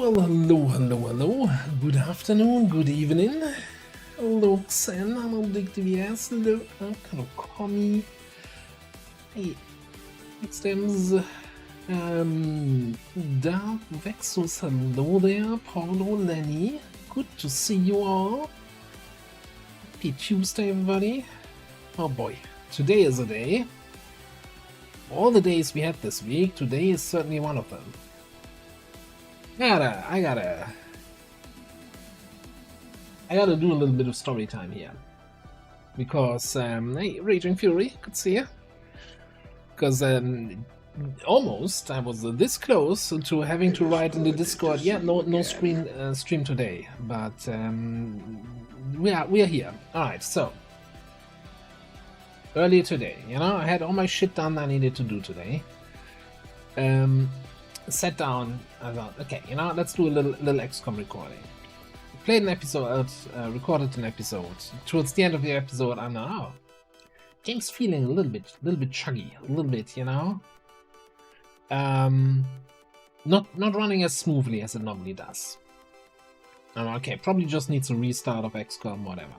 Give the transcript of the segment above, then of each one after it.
Well, hello. Good afternoon, good evening. Hallo Xen, hallo DikTVS, hallo Komi. Hey, Stems. Dark Vexus, hello there. Paulo, Lenny, good to see you all. Happy Tuesday, everybody. Oh boy, today is a day. All the days we had this week, today is certainly one of them. I gotta do a little bit of story time here, because hey, Raging Fury, good to see you. Because almost I was this close to having to write in the Discord. Yeah, no stream today, but we are here. All right, so earlier today, I had all my shit done I needed to do today. Sat down, I thought, okay, let's do a little XCOM recording. Played an episode, recorded an episode. Towards the end of the episode, I'm like, oh, game's feeling a little bit chuggy, a little bit, not running as smoothly as it normally does. Okay, probably just needs a restart of XCOM, whatever.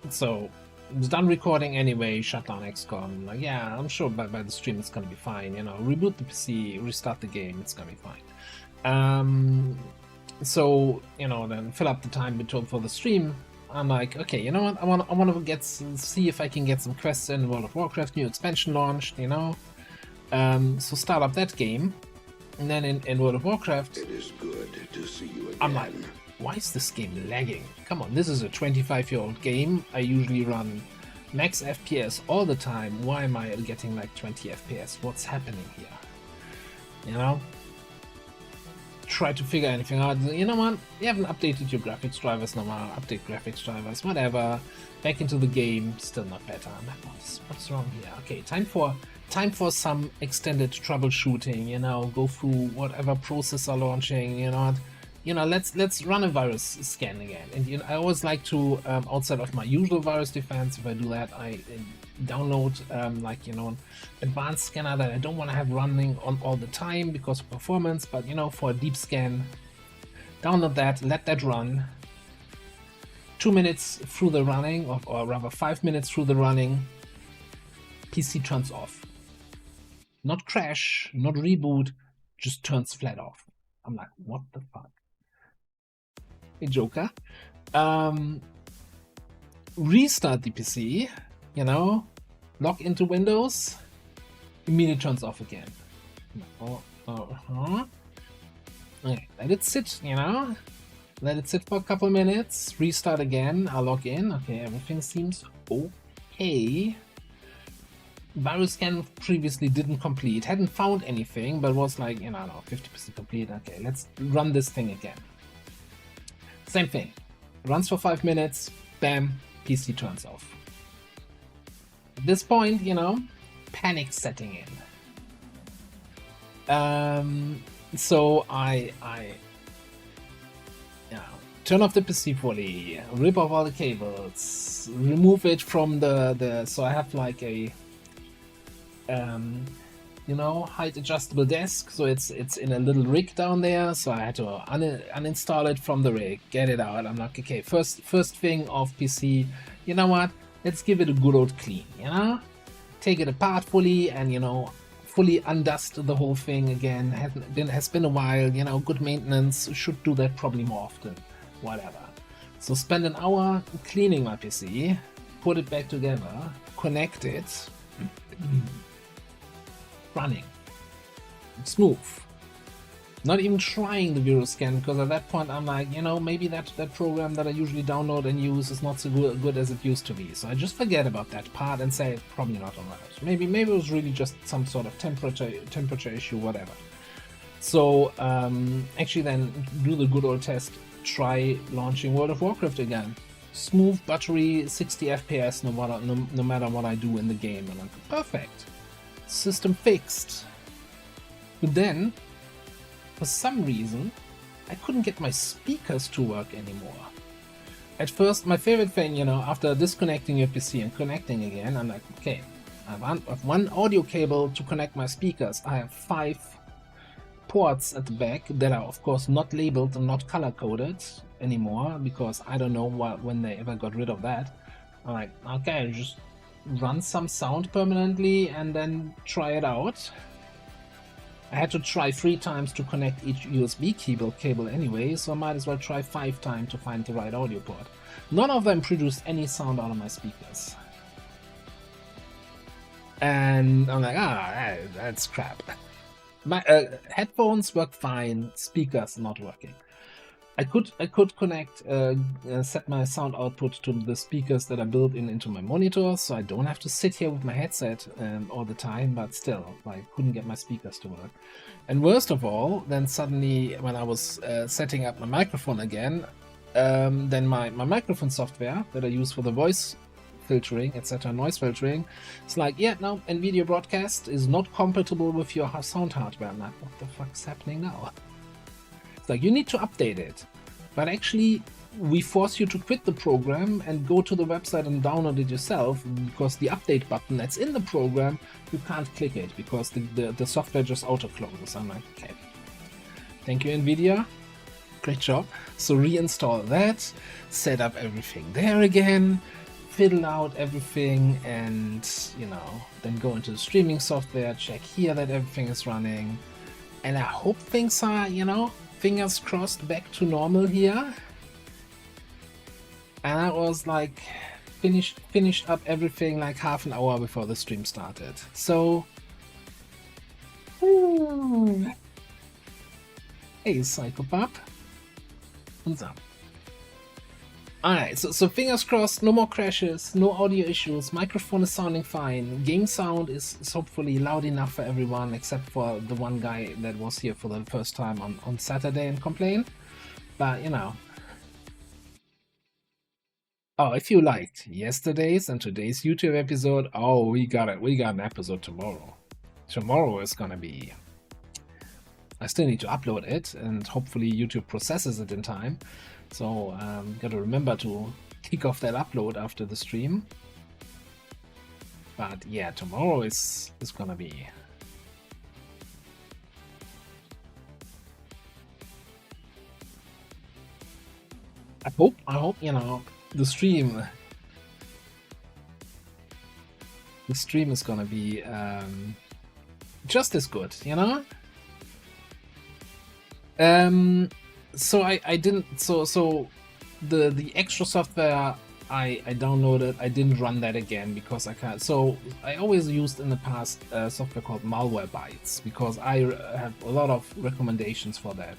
So was done recording anyway, shut down XCOM. Like, yeah, I'm sure by the stream it's gonna be fine. Reboot the PC, restart the game, it's gonna be fine. So then fill up the time between for the stream. I'm like, okay, you know what? I want to see if I can get some quests in World of Warcraft. New expansion launched, So start up that game, and then in World of Warcraft, it is good to see you again. I'm like, why is this game lagging? Come on, this is a 25-year-old game. I usually run max FPS all the time. Why am I getting like 20 FPS? What's happening here? Try to figure anything out. You know what? You haven't updated your graphics drivers no more. Update graphics drivers, whatever. Back into the game, still not better. I'm like, what's wrong here? Okay, time for some extended troubleshooting. Go through whatever processor launching. Let's run a virus scan again. And I always like to, outside of my usual virus defense, if I do that, I download an advanced scanner that I don't want to have running on all the time because of performance, but for a deep scan, download that, let that run. 2 minutes through the running, or rather 5 minutes through the running, PC turns off. Not crash, not reboot, just turns flat off. I'm like, what the fuck? Hey Joker. Restart the PC, log into Windows, immediately turns off again. Okay, let it sit, let it sit for a couple minutes, restart again, I'll log in. Okay, everything seems okay. Virus scan previously didn't complete, hadn't found anything, but was like, 50% complete. Okay, let's run this thing again. Same thing, runs for 5 minutes, bam, PC turns off. At this point, panic setting in. So I turn off the PC fully, rip off all the cables, remove it from the so I have like a height adjustable desk, so it's in a little rig down there, so I had to uninstall it from the rig, get it out. I'm like, okay, first thing off PC, you know what, let's give it a good old clean, take it apart fully and fully undust the whole thing again. Has been a while, good maintenance, should do that probably more often, whatever. So spend an hour cleaning my PC, put it back together, connect it, running smooth, not even trying the virus scan, because at that point I'm like, maybe that program that I usually download and use is not so good as it used to be, so I just forget about that part and say probably not alright. Maybe it was really just some sort of temperature issue, whatever. So actually then do the good old test, try launching World of Warcraft again. Smooth buttery, 60 FPS no matter what I do in the game. I'm like, perfect, system fixed. But then for some reason I couldn't get my speakers to work anymore. At first, my favorite thing, after disconnecting your PC and connecting again, I'm like, okay, I have one audio cable to connect my speakers. I have 5 ports at the back that are of course not labeled and not color coded anymore, because I don't know when they ever got rid of that. I'm like, okay, just run some sound permanently and then try it out. I had to try 3 times to connect each USB cable anyway, so I might as well try 5 times to find the right audio port. None of them produced any sound out of my speakers. And I'm like, that's crap. My headphones work fine, speakers not working. I could connect, set my sound output to the speakers that are built into my monitor, so I don't have to sit here with my headset all the time, but still, I couldn't get my speakers to work. And worst of all, then suddenly when I was setting up my microphone again, then my microphone software that I use for the voice filtering, etc., noise filtering, it's like, yeah, no, NVIDIA Broadcast is not compatible with your sound hardware. I'm like, what the fuck's happening now? It's like, you need to update it. But actually, we force you to quit the program and go to the website and download it yourself, because the update button that's in the program, you can't click it because the software just auto-closes. I'm like, okay. Thank you, NVIDIA. Great job. So reinstall that, set up everything there again, fiddle out everything, and, you know, then go into the streaming software, check here that everything is running. And I hope things are, you know, fingers crossed, back to normal here. And I was like, finished up everything like half an hour before the stream started. So, hey, Psychopup. What's up? Alright, so fingers crossed, no more crashes, no audio issues, microphone is sounding fine, game sound is hopefully loud enough for everyone, except for the one guy that was here for the first time on Saturday and complained. But, you know. Oh, if you liked yesterday's and today's YouTube episode, oh, we got it. We got an episode tomorrow. Tomorrow is gonna be... I still need to upload it, and hopefully YouTube processes it in time. So gotta remember to kick off that upload after the stream. But yeah, tomorrow is gonna be... I hope, you know, the stream is gonna be just as good, you know? So I didn't, so the extra software I downloaded, I didn't run that again because I can't. So I always used in the past software called Malwarebytes, because I have a lot of recommendations for that.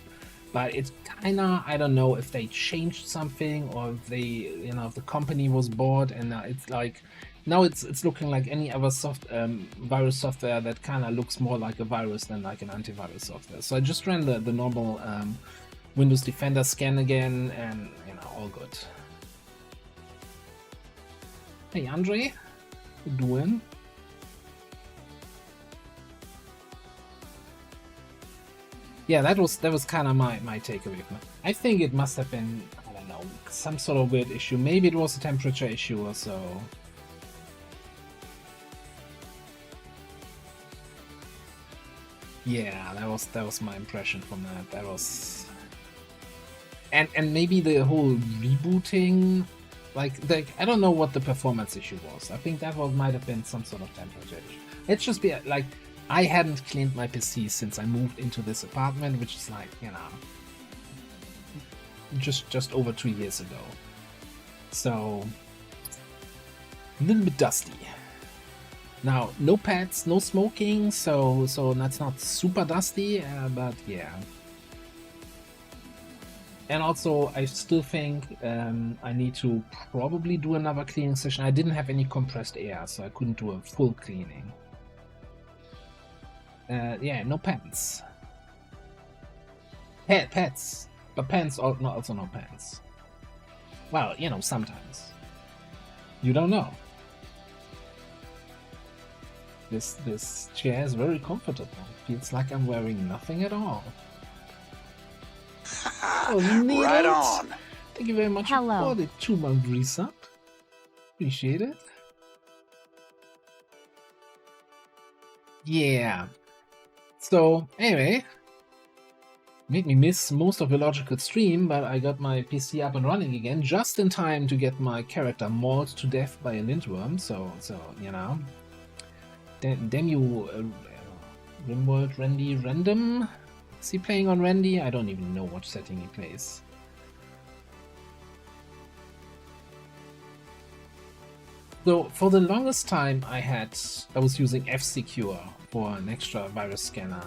But it's kinda, I don't know if they changed something, or if they, you know, if the company was bought, and it's like, now it's looking like any other virus software that kind of looks more like a virus than like an antivirus software. So I just ran the normal Windows Defender scan again, and, you know, all good. Hey Andre, you doing? Yeah, that was kind of my takeaway. I think it must have been, I don't know, some sort of weird issue. Maybe it was a temperature issue or so. Yeah, that was my impression from that. That was, and maybe the whole rebooting, like I don't know what the performance issue was. I think that might have been some sort of temperature issue. It's just be like, I hadn't cleaned my PC since I moved into this apartment, which is like, you know, just over 2 years ago. So a little bit dusty. Now, no pets, no smoking, so that's not super dusty, but yeah. And also, I still think I need to probably do another cleaning session. I didn't have any compressed air, so I couldn't do a full cleaning. Yeah, no pants. Pets, but pants also no pants. Well, you know, sometimes. You don't know. This chair is very comfortable. Feels like I'm wearing nothing at all. Oh, right on. Thank you very much for the 2-month resub. Appreciate it. Yeah. So anyway, Made me miss most of the logical stream, but I got my PC up and running again just in time to get my character mauled to death by a lindworm. So you know, damn you, Rimworld Randy Random. Is he playing on Randy? I don't even know what setting he plays. So for the longest time, I was using F-Secure for an extra virus scanner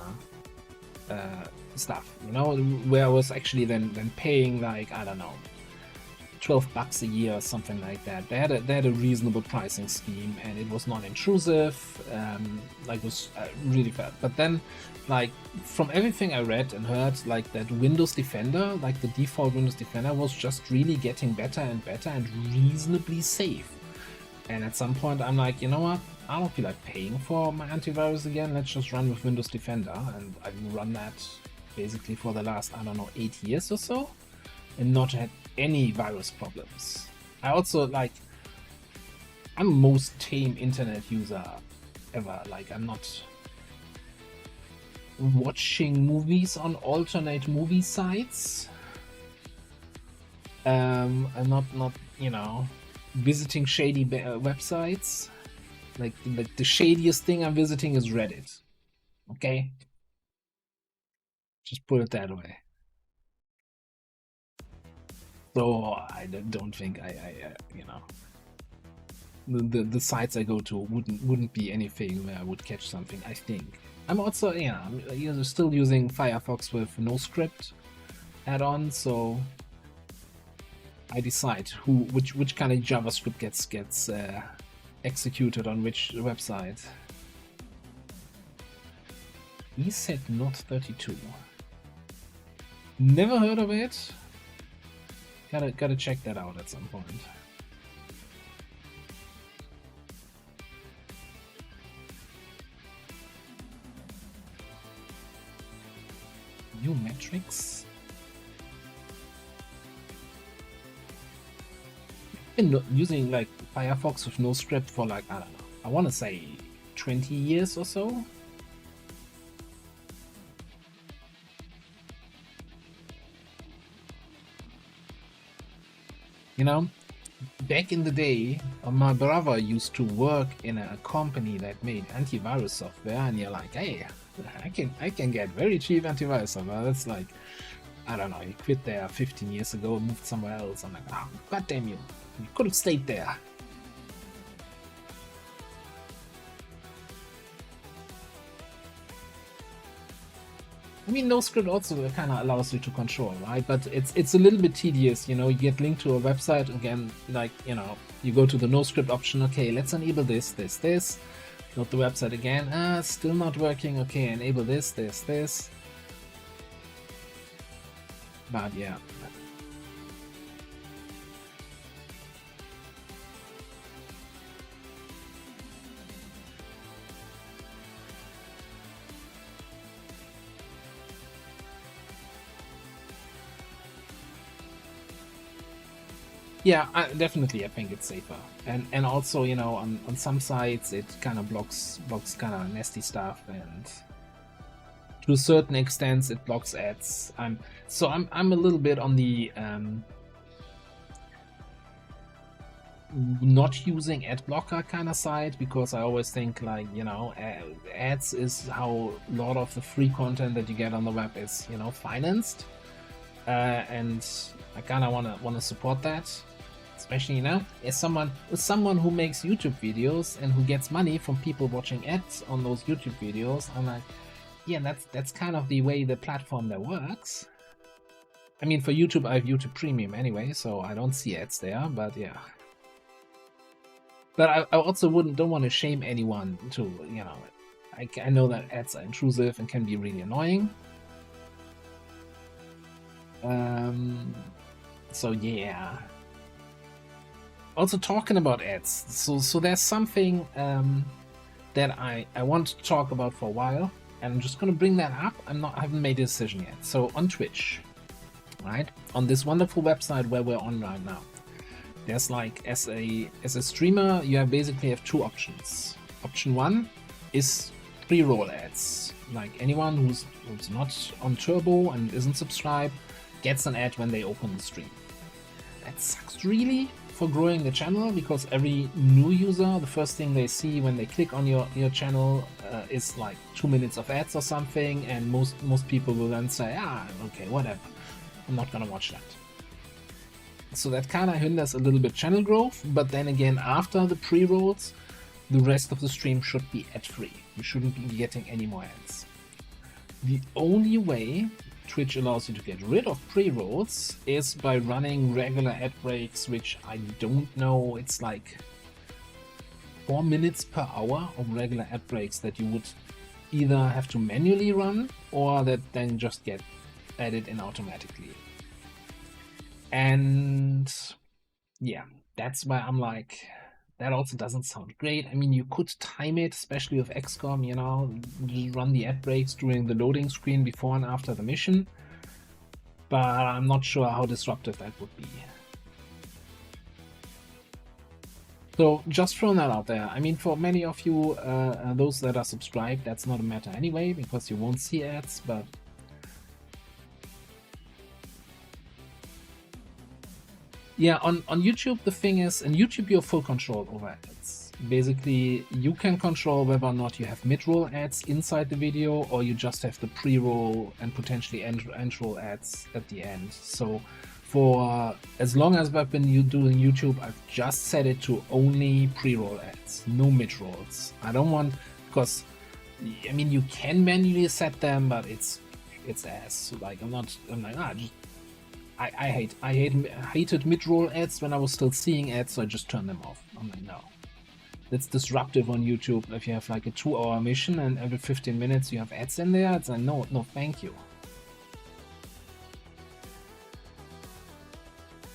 stuff, you know, where I was actually then paying like, I don't know, $12 a year or something like that. They had a reasonable pricing scheme, and it was non-intrusive, like was really fair. But then, like, from everything I read and heard, like that Windows Defender, like the default Windows Defender, was just really getting better and better and reasonably safe. And at some point I'm like, you know what, I don't feel like paying for my antivirus again, let's just run with Windows Defender. And I've run that basically for the last, I don't know, 8 years or so, and not had any virus problems. I also, like, I'm the most tame internet user ever. Like, I'm not watching movies on alternate movie sites. I'm not, you know, visiting shady websites. Like the shadiest thing I'm visiting is Reddit. Okay? Just put it that way. So I don't think I you know, the sites I go to wouldn't be anything where I would catch something, I think. I'm also, yeah, I'm still using Firefox with no script add-on, so I decide which kind of JavaScript gets executed on which website. He said not 32. Never heard of it. Gotta check that out at some point. New metrics. Been using like Firefox with no script for like, I don't know, I want to say 20 years or so. You know, back in the day, my brother used to work in a company that made antivirus software, and you're like, hey, I can get very cheap antivirus software. That's like, I don't know, he quit there 15 years ago and moved somewhere else. I'm like, oh, god damn you could have stayed there. I mean, no script also kind of allows you to control, right? But it's a little bit tedious, you know. You get linked to a website again, like, you know, you go to the no script option. Okay, let's enable this. Load the website again. Still not working. Okay, enable this. But yeah. Yeah, definitely. I think it's safer, and also, you know, on some sites it kind of blocks kind of nasty stuff, and to a certain extent it blocks ads. I'm a little bit on the not using ad blocker kind of side, because I always think, like, you know, ads is how a lot of the free content that you get on the web is, you know, financed, and I kind of want to support that. Especially, you know, as someone who makes YouTube videos and who gets money from people watching ads on those YouTube videos, I'm like, yeah, that's kind of the way the platform that works. I mean, for YouTube, I have YouTube Premium anyway, so I don't see ads there. But yeah, but I also don't want to shame anyone to, you know, I know that ads are intrusive and can be really annoying. So yeah. Also, talking about ads, so there's something that I want to talk about for a while, and I'm just gonna bring that up. I haven't made a decision yet. So on Twitch, right, on this wonderful website where we're on right now, there's like, as a streamer, you basically have two options. Option one is pre-roll ads. Like anyone who's not on Turbo and isn't subscribed gets an ad when they open the stream. That sucks really for growing the channel, because every new user, the first thing they see when they click on your channel is like 2 minutes of ads or something, and most people will then say, okay, whatever, I'm not gonna watch that. So that kind of hinders a little bit channel growth, but then again, after the pre-rolls, the rest of the stream should be ad-free. You shouldn't be getting any more ads. The only way Twitch allows you to get rid of pre-rolls is by running regular ad breaks, which I don't know, it's like 4 minutes per hour of regular ad breaks that you would either have to manually run or that then just get added in automatically. And yeah, that's why I'm like, that also doesn't sound great. I mean, you could time it, especially with XCOM, you know, just run the ad breaks during the loading screen before and after the mission. But I'm not sure how disruptive that would be. So just throwing that out there. I mean, for many of you, those that are subscribed, that's not a matter anyway, because you won't see ads, but yeah, on YouTube, the thing is, in YouTube, you have full control over ads. Basically, you can control whether or not you have mid-roll ads inside the video, or you just have the pre-roll and potentially end-roll ads at the end. So for as long as I've been doing YouTube, I've just set it to only pre-roll ads, no mid-rolls. I don't want, because, I mean, you can manually set them, but it's ass. So like, just I hated mid-roll ads when I was still seeing ads, so I just turned them off. I'm like, no. That's disruptive on YouTube. If you have like a 2-hour mission and every 15 minutes you have ads in there, it's like, no, thank you.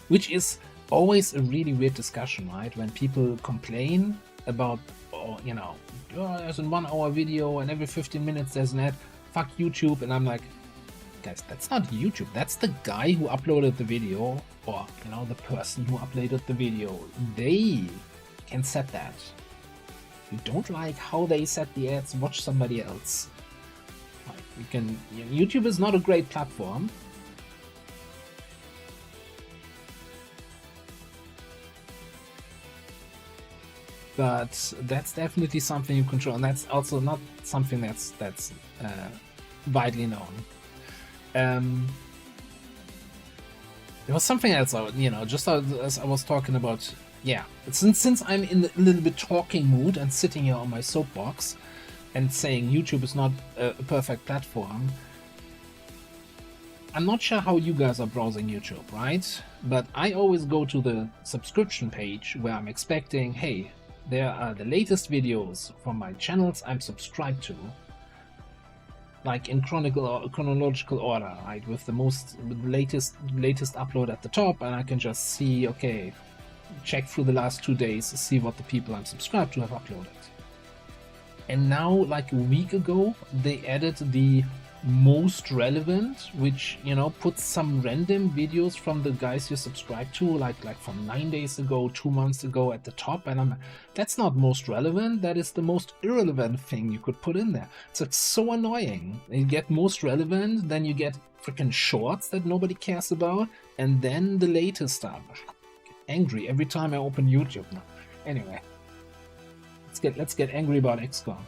Which is always a really weird discussion, right? When people complain about, you know, there's a 1-hour video and every 15 minutes there's an ad, fuck YouTube, and I'm like, guys, that's not YouTube. That's the guy who uploaded the video, or, you know, the person who uploaded the video. They can set that. If you don't like how they set the ads, watch somebody else. Like, you can. YouTube is not a great platform. But that's definitely something you control, and that's also not something that's widely known. There was something else, you know, just as I was talking about, yeah, since I'm in a little bit talking mood and sitting here on my soapbox and saying YouTube is not a perfect platform, I'm not sure how you guys are browsing YouTube, right? But I always go to the subscription page where I'm expecting, hey, there are the latest videos from my channels I'm subscribed to, like in chronological order, right, with the latest upload at the top, and I can just see, okay, check through the last 2 days to see what the people I'm subscribed to have uploaded. And now, like a week ago, they added the most relevant, which, you know, puts some random videos from the guys you subscribe to, like from 9 days ago, 2 months ago at the top, and that's not most relevant, that is the most irrelevant thing you could put in there. So it's so annoying. You get most relevant, then you get freaking shorts that nobody cares about, and then the latest stuff. I get angry every time I open YouTube now. Anyway, let's get angry about XCOM.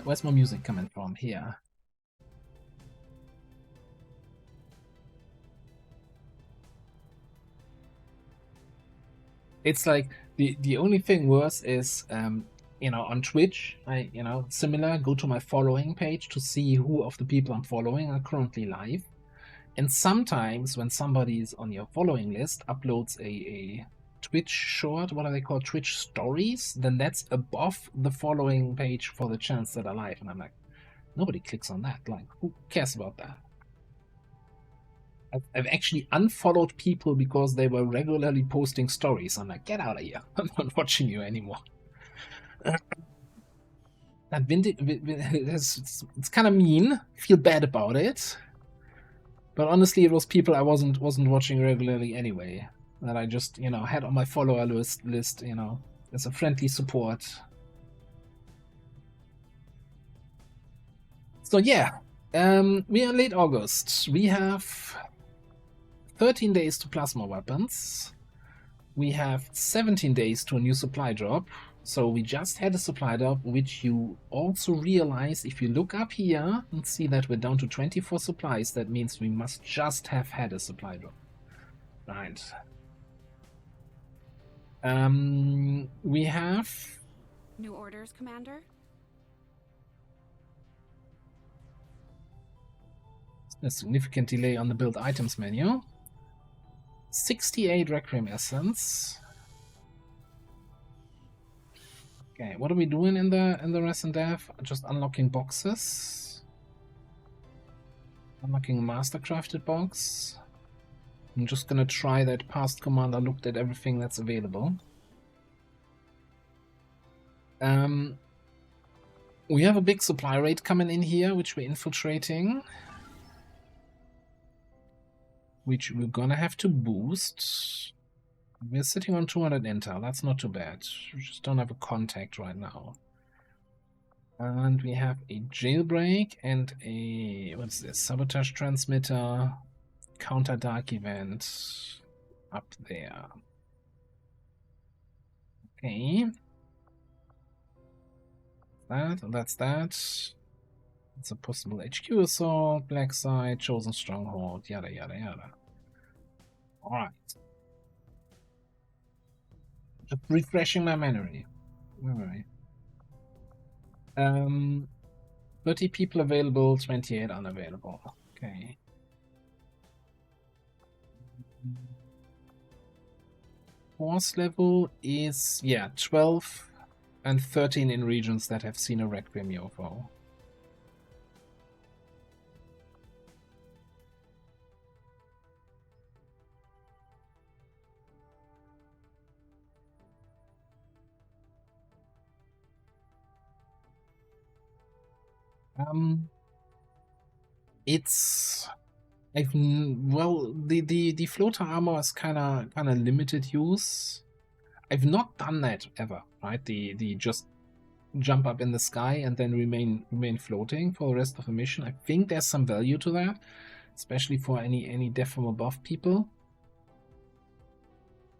Where's my music coming from? Here. It's like the only thing worse is, you know, on Twitch, similar, go to my following page to see who of the people I'm following are currently live. And sometimes when somebody is on your following list uploads a Twitch short, what are they called, Twitch stories, then that's above the following page for the channels that are live, and I'm like, nobody clicks on that. Like, who cares about that? I've actually unfollowed people because they were regularly posting stories. I'm like, get out of here. I'm not watching you anymore. That it's kind of mean. Feel bad about it. But honestly, it was people I wasn't watching regularly anyway. that I just, you know, had on my follower list, you know, as a friendly support. So yeah, we are in late August. We have 13 days to plasma weapons. We have 17 days to a new supply drop. So we just had a supply drop, which you also realize if you look up here and see that we're down to 24 supplies, that means we must just have had a supply drop. Right. We have New orders, Commander? a significant delay on the build items menu. 68 Requiem Essence. Okay, what are we doing in the Rest and Death? Just unlocking boxes. Unlocking a master crafted box. I'm just gonna try that past commander looked at everything that's available. We have a big supply rate coming in here, which we're infiltrating. Which we're gonna have to boost. We're sitting on 200 intel, that's not too bad. We just don't have a contact right now. And we have a jailbreak and a, what's this, sabotage transmitter, counter dark event up there. Okay. That's that. It's a possible HQ assault, black site, chosen stronghold, yada yada yada. Alright. Just refreshing my memory. Where were we? 30 people available, 28 unavailable. Okay. Force level is, yeah, 12 and 13 in regions that have seen a Requiem UFO. It's well, the floater armor is kind of limited use. I've not done that ever, right? The just jump up in the sky and then remain floating for the rest of the mission. I think there's some value to that, especially for any death from above people.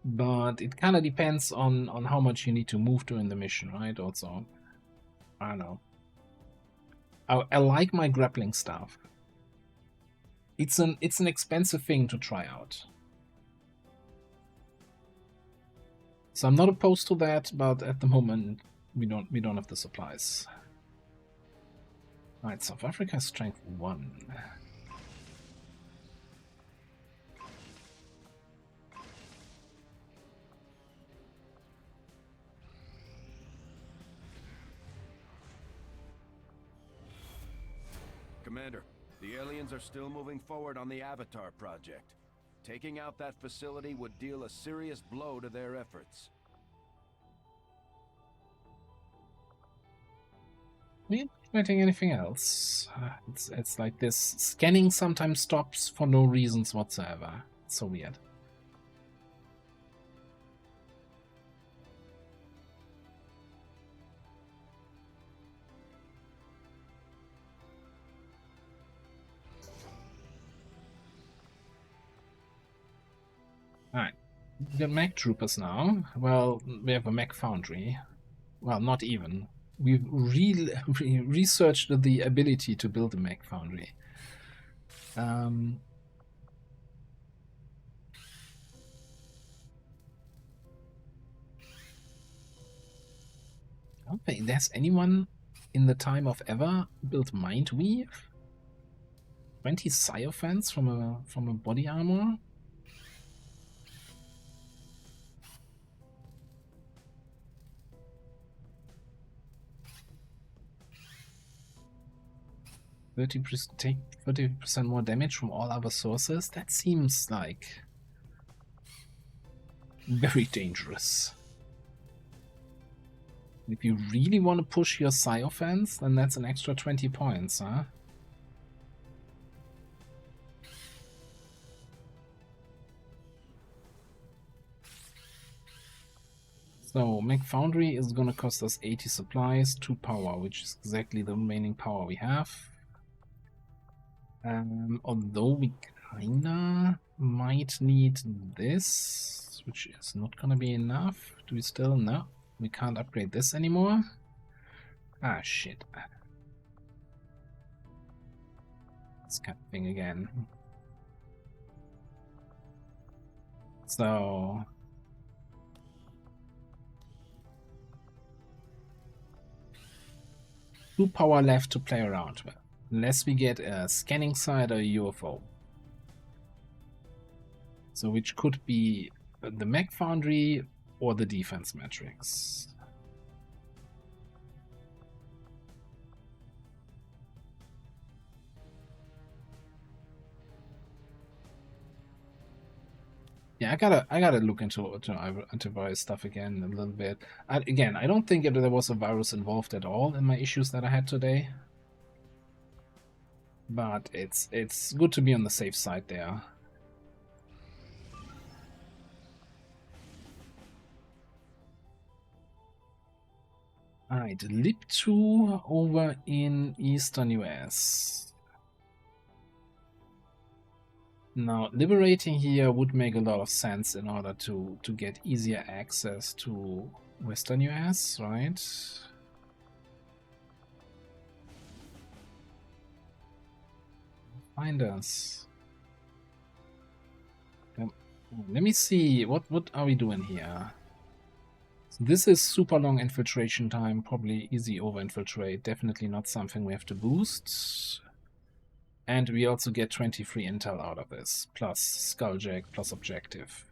But it kind of depends on how much you need to move during the mission, right? Also, I don't know. I like my grappling staff. It's an expensive thing to try out. So I'm not opposed to that, but at the moment we don't have the supplies. Alright, South Africa has strength 1. Commander, the aliens are still moving forward on the Avatar project. Taking out that facility would deal a serious blow to their efforts. We ain't getting anything else. It's like this. Scanning sometimes stops for no reasons whatsoever. It's so weird. Alright. We got mech troopers now. Well, we have a mech foundry. Well, not even. We've researched the ability to build a mech foundry. I don't think there's anyone in the time of ever built Mindweave. 20 Psyophants from a body armor. Take 30% more damage from all other sources. That seems like very dangerous. If you really want to push your Psyophants, then that's an extra 20 points, huh? So Mech Foundry is gonna cost us 80 supplies, 2 power, which is exactly the remaining power we have. Although we kinda might need this, which is not gonna be enough. Do we still? No, we can't upgrade this anymore. Ah, shit. This kind of thing again. So... 2 power left to play around with. Unless we get a scanning site or a UFO. So which could be the Mech Foundry or the defense matrix. Yeah, I gotta look into antivirus stuff again a little bit. Again, I don't think there was a virus involved at all in my issues that I had today. But it's good to be on the safe side there. Alright, LIP2 over in Eastern US. Now, liberating here would make a lot of sense in order to get easier access to Western US, right? Find us. Let me see, what are we doing here? So this is super long infiltration time, probably easy over infiltrate, definitely not something we have to boost. And we also get 23 intel out of this, plus Skulljack, plus objective.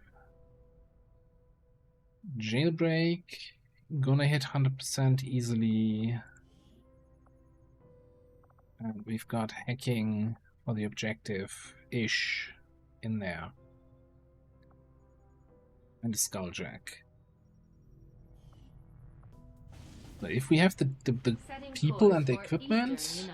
Jailbreak, gonna hit 100% easily. And we've got hacking for the objective-ish in there. And a Skulljack. So if we have the people and the equipment...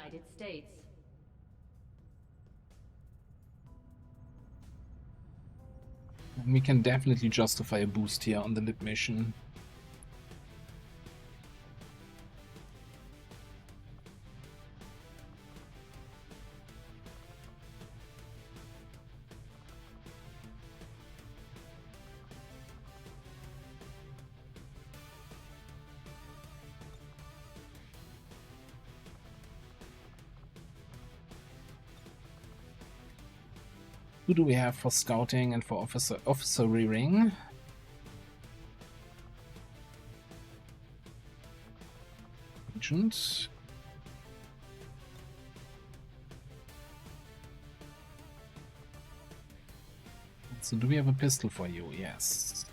we can definitely justify a boost here on the LIP mission. Who do we have for scouting and for officery ring? Agent. So do we have a pistol for you? Yes.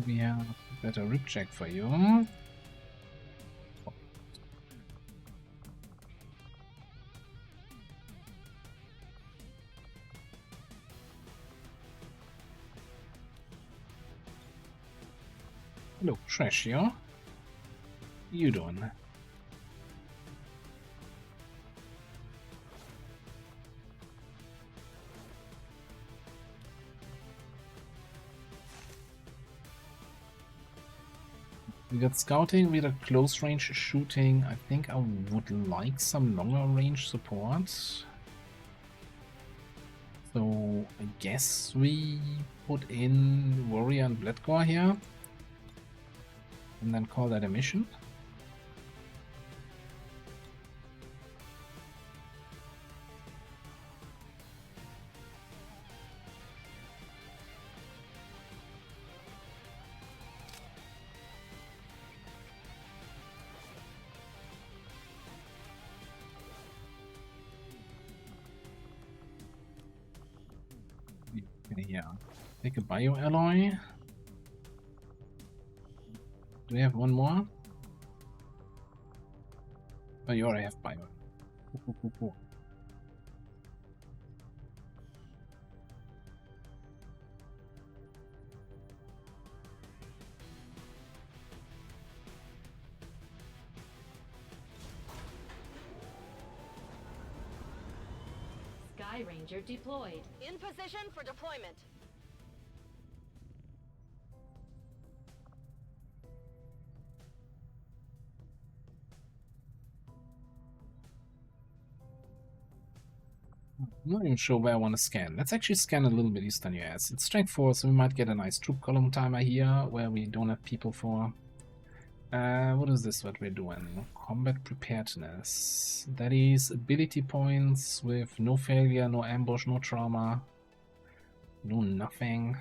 We have a better rip check for you. Hello, Trashio. You doing? We got scouting, we got close range shooting. I think I would like some longer range support. So I guess we put in Warrior and Bloodgore here. And then call that a mission. Yeah, take a bioalloy. Do we have one more? Oh, you already have bio. Cool. TPY Ranger deployed. In position for deployment. I'm not even sure where I want to scan. Let's actually scan a little bit Eastern US. It's strength 4, so we might get a nice troop column timer here, where we don't have people for. What is this what we're doing? Combat preparedness. That is ability points with no failure, no ambush, no trauma. No nothing.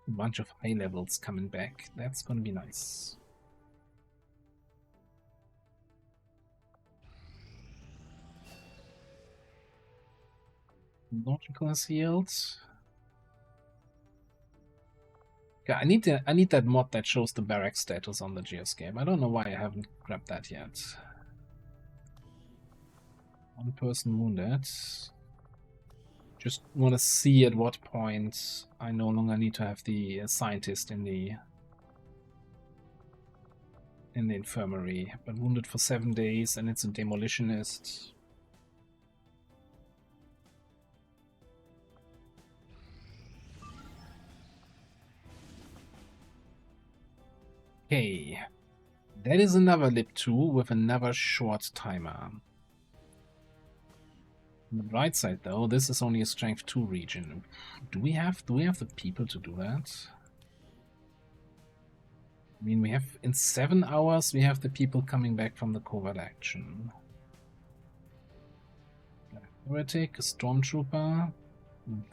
A bunch of high levels coming back. That's gonna be nice. Nautical Shield. Yeah, I need that mod that shows the barrack status on the geoscape. I don't know why I haven't grabbed that yet. One person wounded. Just want to see at what point I no longer need to have the scientist in the infirmary. But wounded for 7 days, and it's a demolitionist. Okay, that is another LIP2 with another short timer. On the bright side, though, this is only a strength 2 region. Do we have the people to do that? I mean, we have in 7 hours we have the people coming back from the covert action. Heretic, a stormtrooper,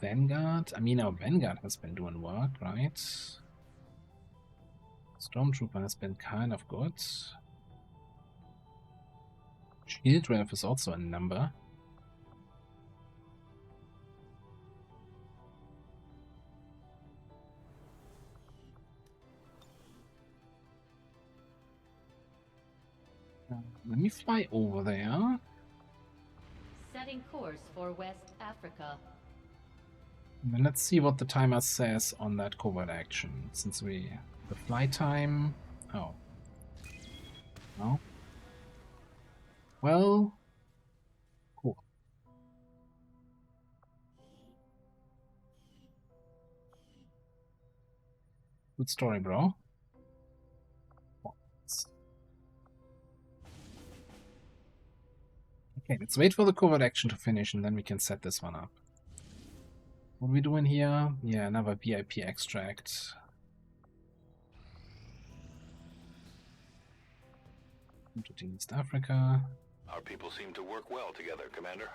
Vanguard. I mean, our Vanguard has been doing work, right? Stormtrooper has been kind of good. Shield Rev is also a number. Let me fly over there. Setting course for West Africa. And then let's see what the timer says on that covert action. Since the flight time. Oh. No. Well. Cool. Good story, bro. Okay, let's wait for the covert action to finish and then we can set this one up. What are we doing here? Yeah, another VIP extract. To East Africa. Our people seem to work well together, Commander.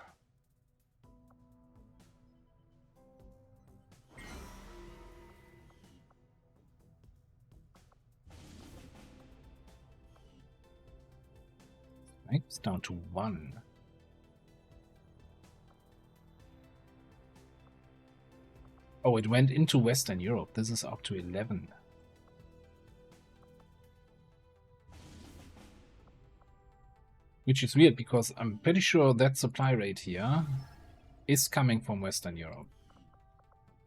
Right, it's down to 1. Oh, it went into Western Europe. This is up to 11. Which is weird because I'm pretty sure that supply rate here is coming from Western Europe.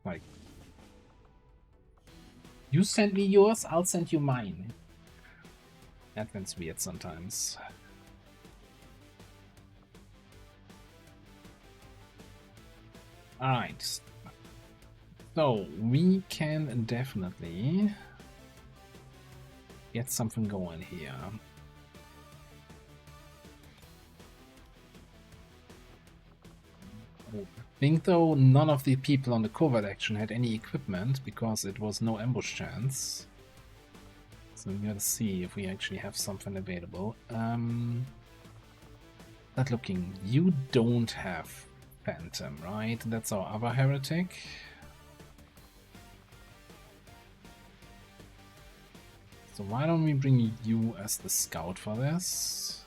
Like, you send me yours, I'll send you mine. Advent's weird sometimes. Alright. So, we can definitely get something going here. I think though none of the people on the covert action had any equipment because it was no ambush chance. So we gotta see if we actually have something available. But looking, you don't have Phantom, right? That's our other heretic. So why don't we bring you as the scout for this?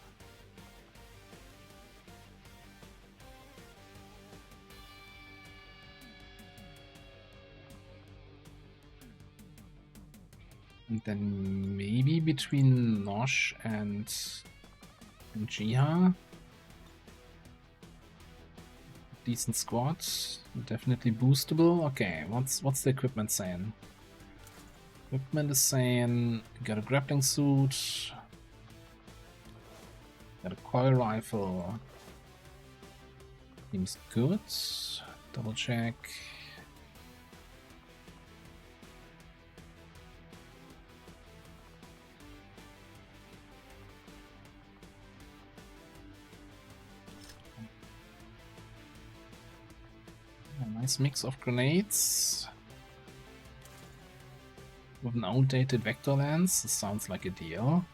And then maybe between Nosh and Jiha. Decent squad. Definitely boostable. Okay, what's the equipment saying? Equipment is saying got a grappling suit. Got a coil rifle. Seems good. Double check. A nice mix of grenades. With an outdated vector lens. This sounds like a deal.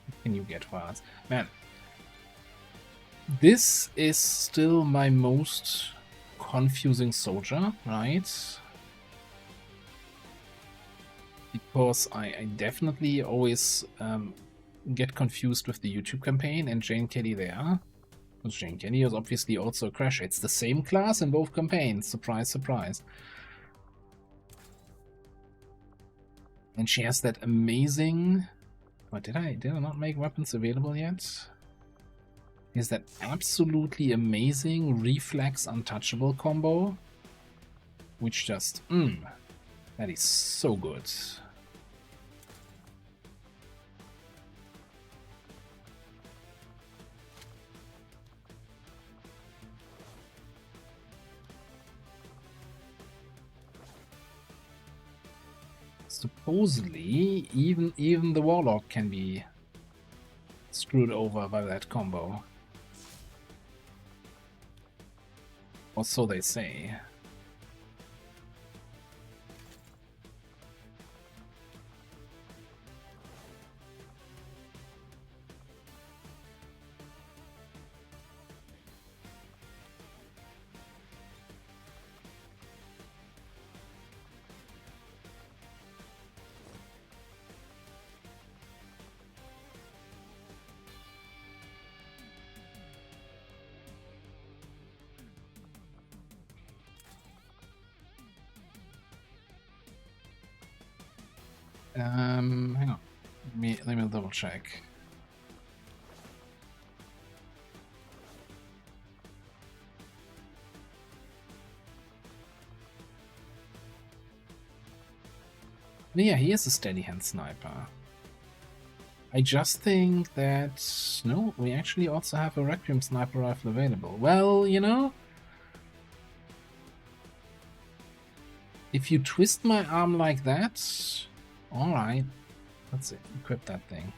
What can you get for us? Man, this is still my most confusing soldier, right? Because I definitely always get confused with the YouTube campaign and Jane Kelly there. Because Jane Kelly is obviously also a Crasher. It's the same class in both campaigns. Surprise, surprise. And she has that amazing... What, did I not make weapons available yet? Is that absolutely amazing reflex untouchable combo? Which just... that is so good. Supposedly, even the Warlock can be screwed over by that combo. Or so they say. Hang on. Let me double check. Yeah, he is a steady hand sniper. I just think that... No, we actually also have a Requiem sniper rifle available. Well, you know... If you twist my arm like that... Alright. Let's equip that thing.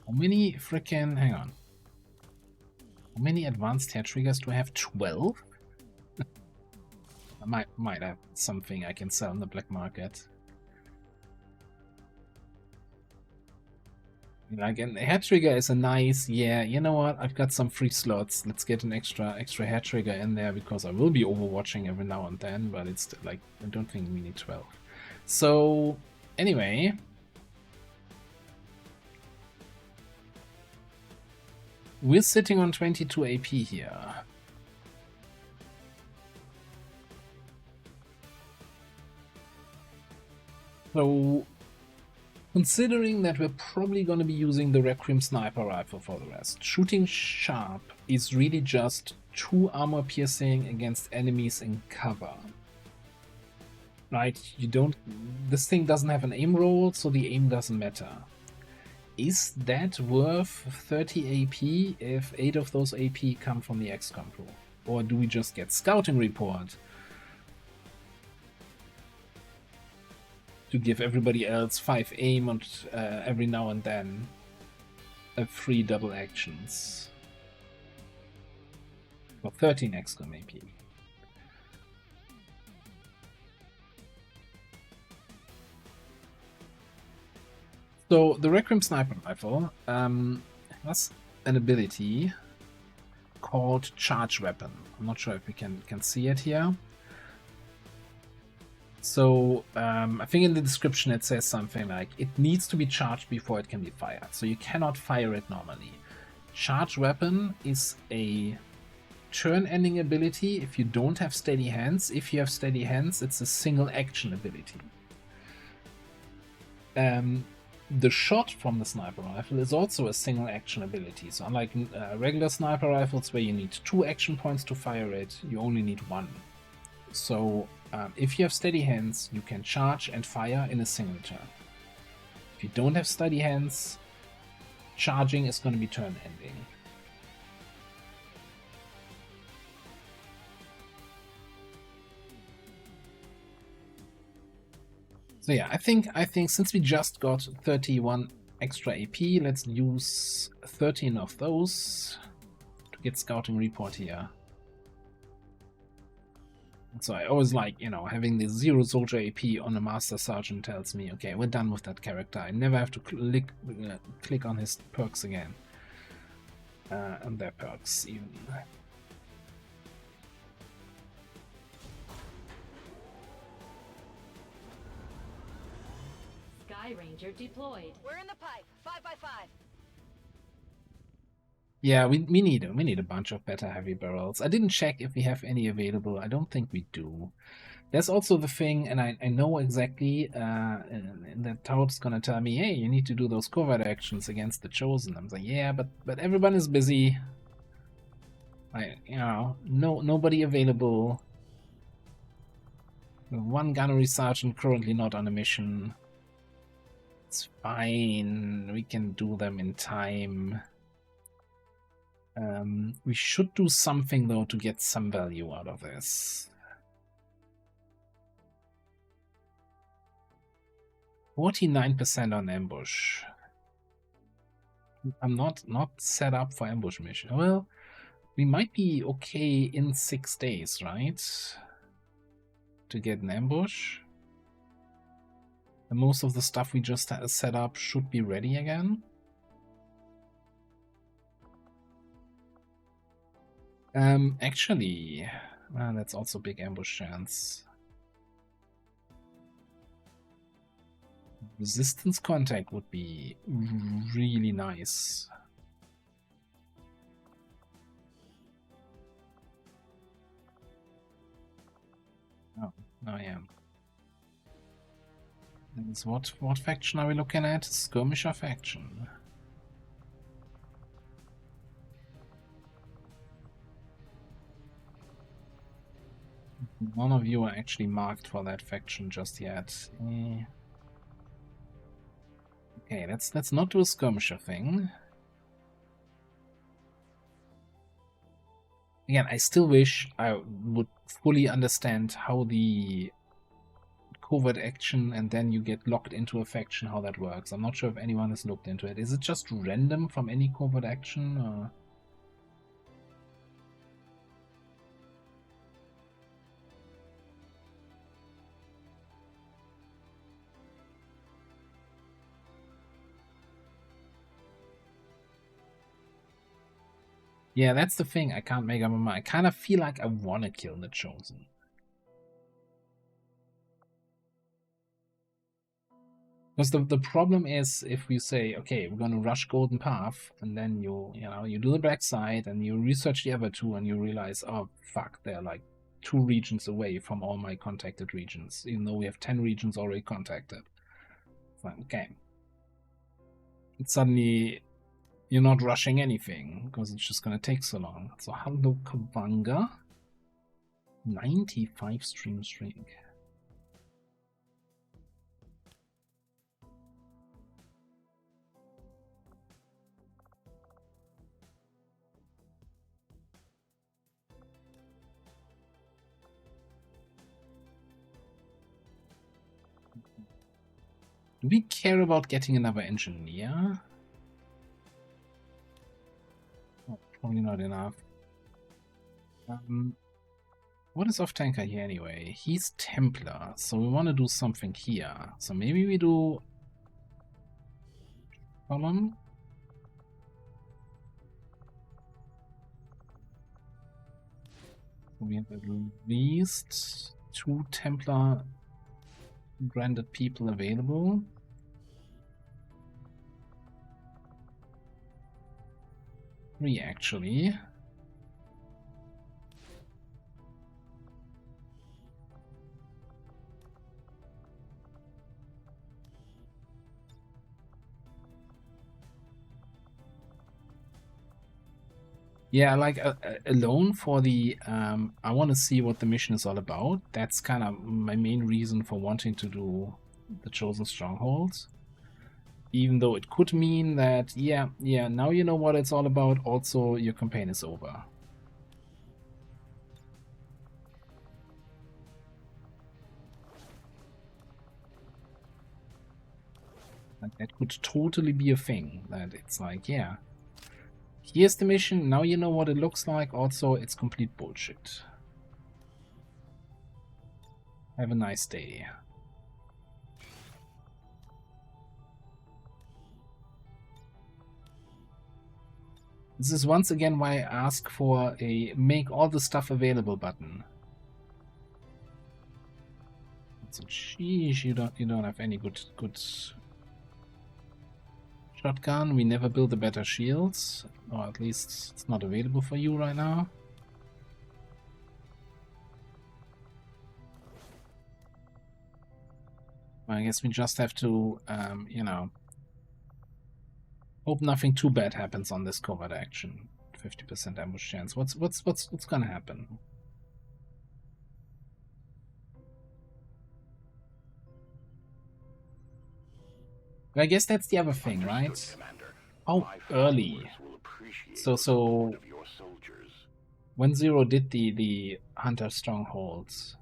How many frickin'... Hang on. How many advanced hair triggers do I have? 12? I might have something I can sell on the black market. Like, a hair trigger is a nice... Yeah, you know what? I've got some free slots. Let's get an extra hair trigger in there, because I will be overwatching every now and then, but it's like... I don't think we need 12. So, anyway... We're sitting on 22 AP here. So, considering that we're probably going to be using the Requiem sniper rifle for the rest, shooting sharp is really just 2 armor piercing against enemies in cover. Right? You don't... This thing doesn't have an aim roll, so the aim doesn't matter. Is that worth 30 AP if 8 of those AP come from the XCOM crew? Or do we just get scouting report to give everybody else 5 aim and every now and then a free double actions for 13 XCOM AP? So the Requiem sniper rifle has an ability called Charge Weapon. I'm not sure if we can see it here. So I think in the description it says something like it needs to be charged before it can be fired. So you cannot fire it normally. Charge Weapon is a turn-ending ability if you don't have steady hands. If you have steady hands, it's a single action ability. The shot from the sniper rifle is also a single action ability. So unlike regular sniper rifles where you need 2 action points to fire it, you only need 1. So if you have steady hands, you can charge and fire in a single turn. If you don't have steady hands, charging is going to be turn ending. So yeah, I think since we just got 31 extra AP, let's use 13 of those to get scouting report here. So I always like, you know, having the 0 soldier AP on a Master Sergeant tells me, okay, we're done with that character. I never have to click on his perks again. And their perks even. Sky Ranger deployed. We're in the pipe. 5x5. Yeah, we need a bunch of better heavy barrels. I didn't check if we have any available. I don't think we do. There's also the thing, and I know exactly that Toad's gonna tell me, hey, you need to do those covert actions against the Chosen. I'm like, yeah, but everyone is busy. Nobody available. One gunnery sergeant currently not on a mission. It's fine. We can do them in time. We should do something though to get some value out of this. 49% on ambush. I'm not set up for ambush mission. Well, we might be okay in 6 days, right? To get an ambush. And most of the stuff we just set up should be ready again. Actually, well, that's also big ambush chance. Resistance contact would be really nice. Oh, yeah. And what faction are we looking at? Skirmisher faction. None of you are actually marked for that faction just yet. Okay, let's not do a skirmisher thing. Again, I still wish I would fully understand how the covert action and then you get locked into a faction, how that works. I'm not sure if anyone has looked into it. Is it just random from any covert action? Or... Yeah, that's the thing. I can't make up my mind. I kind of feel like I want to kill the Chosen. Because the problem is if we say, okay, we're going to rush Golden Path, and then you do the black side and you research the other 2 and you realize, oh, fuck, they're like 2 regions away from all my contacted regions, even though we have 10 regions already contacted. So, okay. And suddenly... you're not rushing anything, because it's just going to take so long. So, hello, Kavanga. 95 stream shrink. Do we care about getting another engineer? Probably not enough. What is off-tanker here anyway? He's Templar, so we want to do something here. So maybe we do... column? We have at least 2 Templar branded people available. Three, actually. Yeah, like alone for the I want to see what the mission is all about. That's kind of my main reason for wanting to do the Chosen Strongholds. Even though it could mean that, yeah, now you know what it's all about, also your campaign is over. Like, that could totally be a thing, that it's like, yeah, here's the mission, now you know what it looks like, also it's complete bullshit. Have a nice day. This is once again why I ask for a make all the stuff available button. So, sheesh, you don't have any good shotgun. We never build a better shields, or at least it's not available for you right now. I guess we just have to, you know, hope nothing too bad happens on this covert action. 50% ambush chance. What's gonna happen? I guess that's the other thing, right? Oh, early. So when Zero did the Hunter Strongholds,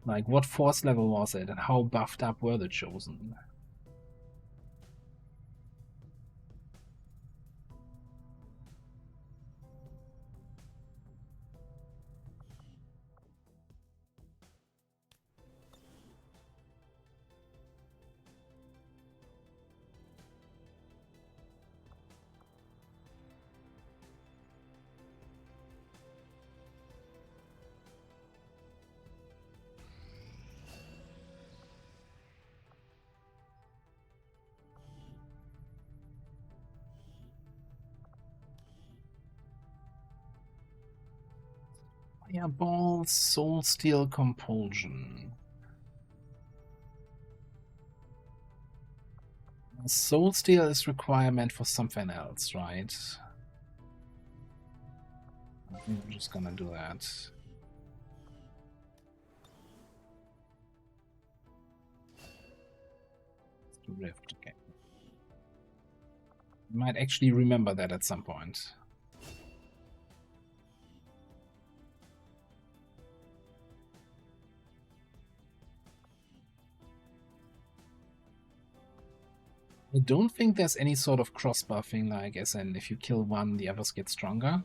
like what force level was it, and how buffed up were the Chosen? Fireball, Soul Steel Compulsion. Soul Steel is requirement for something else, right? I think I'm just gonna do that. Rift, okay. Might actually remember that at some point. I don't think there's any sort of cross-buffing, like as in if you kill one, the others get stronger.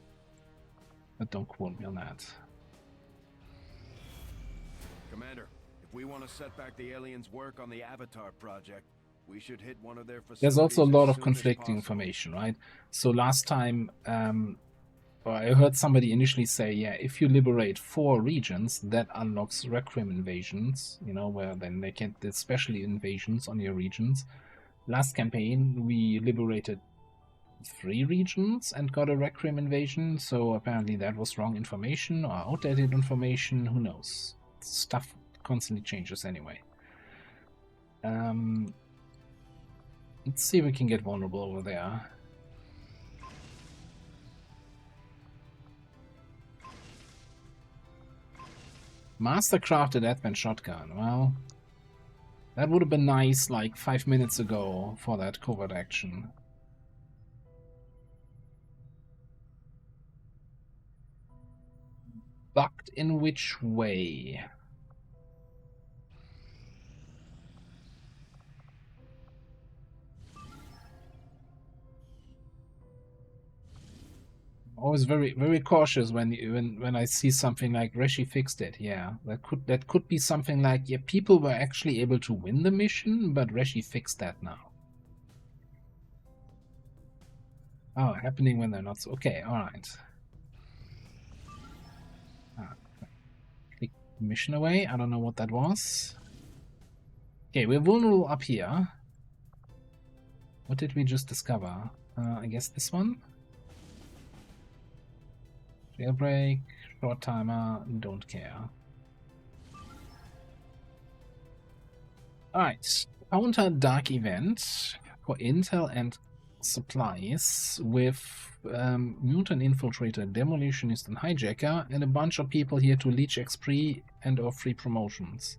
But don't quote me on that. Commander, if we want to set back the aliens' work on the Avatar project, we should hit one of their facilities. There's also a lot as of soon as conflicting possible. information, right? So last time, I heard somebody initially say, yeah, if you liberate 4 regions, that unlocks Requiem invasions, you know, where then they can, especially invasions on your regions. Last campaign, we liberated 3 regions and got a Requiem invasion, so apparently that was wrong information or outdated information, who knows. Stuff constantly changes anyway. Let's see if we can get vulnerable over there. Mastercrafted Advent Shotgun. Well, that would have been nice like 5 minutes ago for that covert action. Bugged in which way? Always very cautious when I see something like Reshi fixed it. Yeah, that could be something like, yeah, people were actually able to win the mission, but Reshi fixed that now. Oh, happening when they're not so. Okay, all right. Click mission away. I don't know what that was. Okay, we're vulnerable up here. What did we just discover? I guess this one. Jailbreak, short timer, don't care. Alright, counter dark event for intel and supplies with mutant infiltrator, demolitionist, and hijacker, and a bunch of people here to leech XP and or free promotions.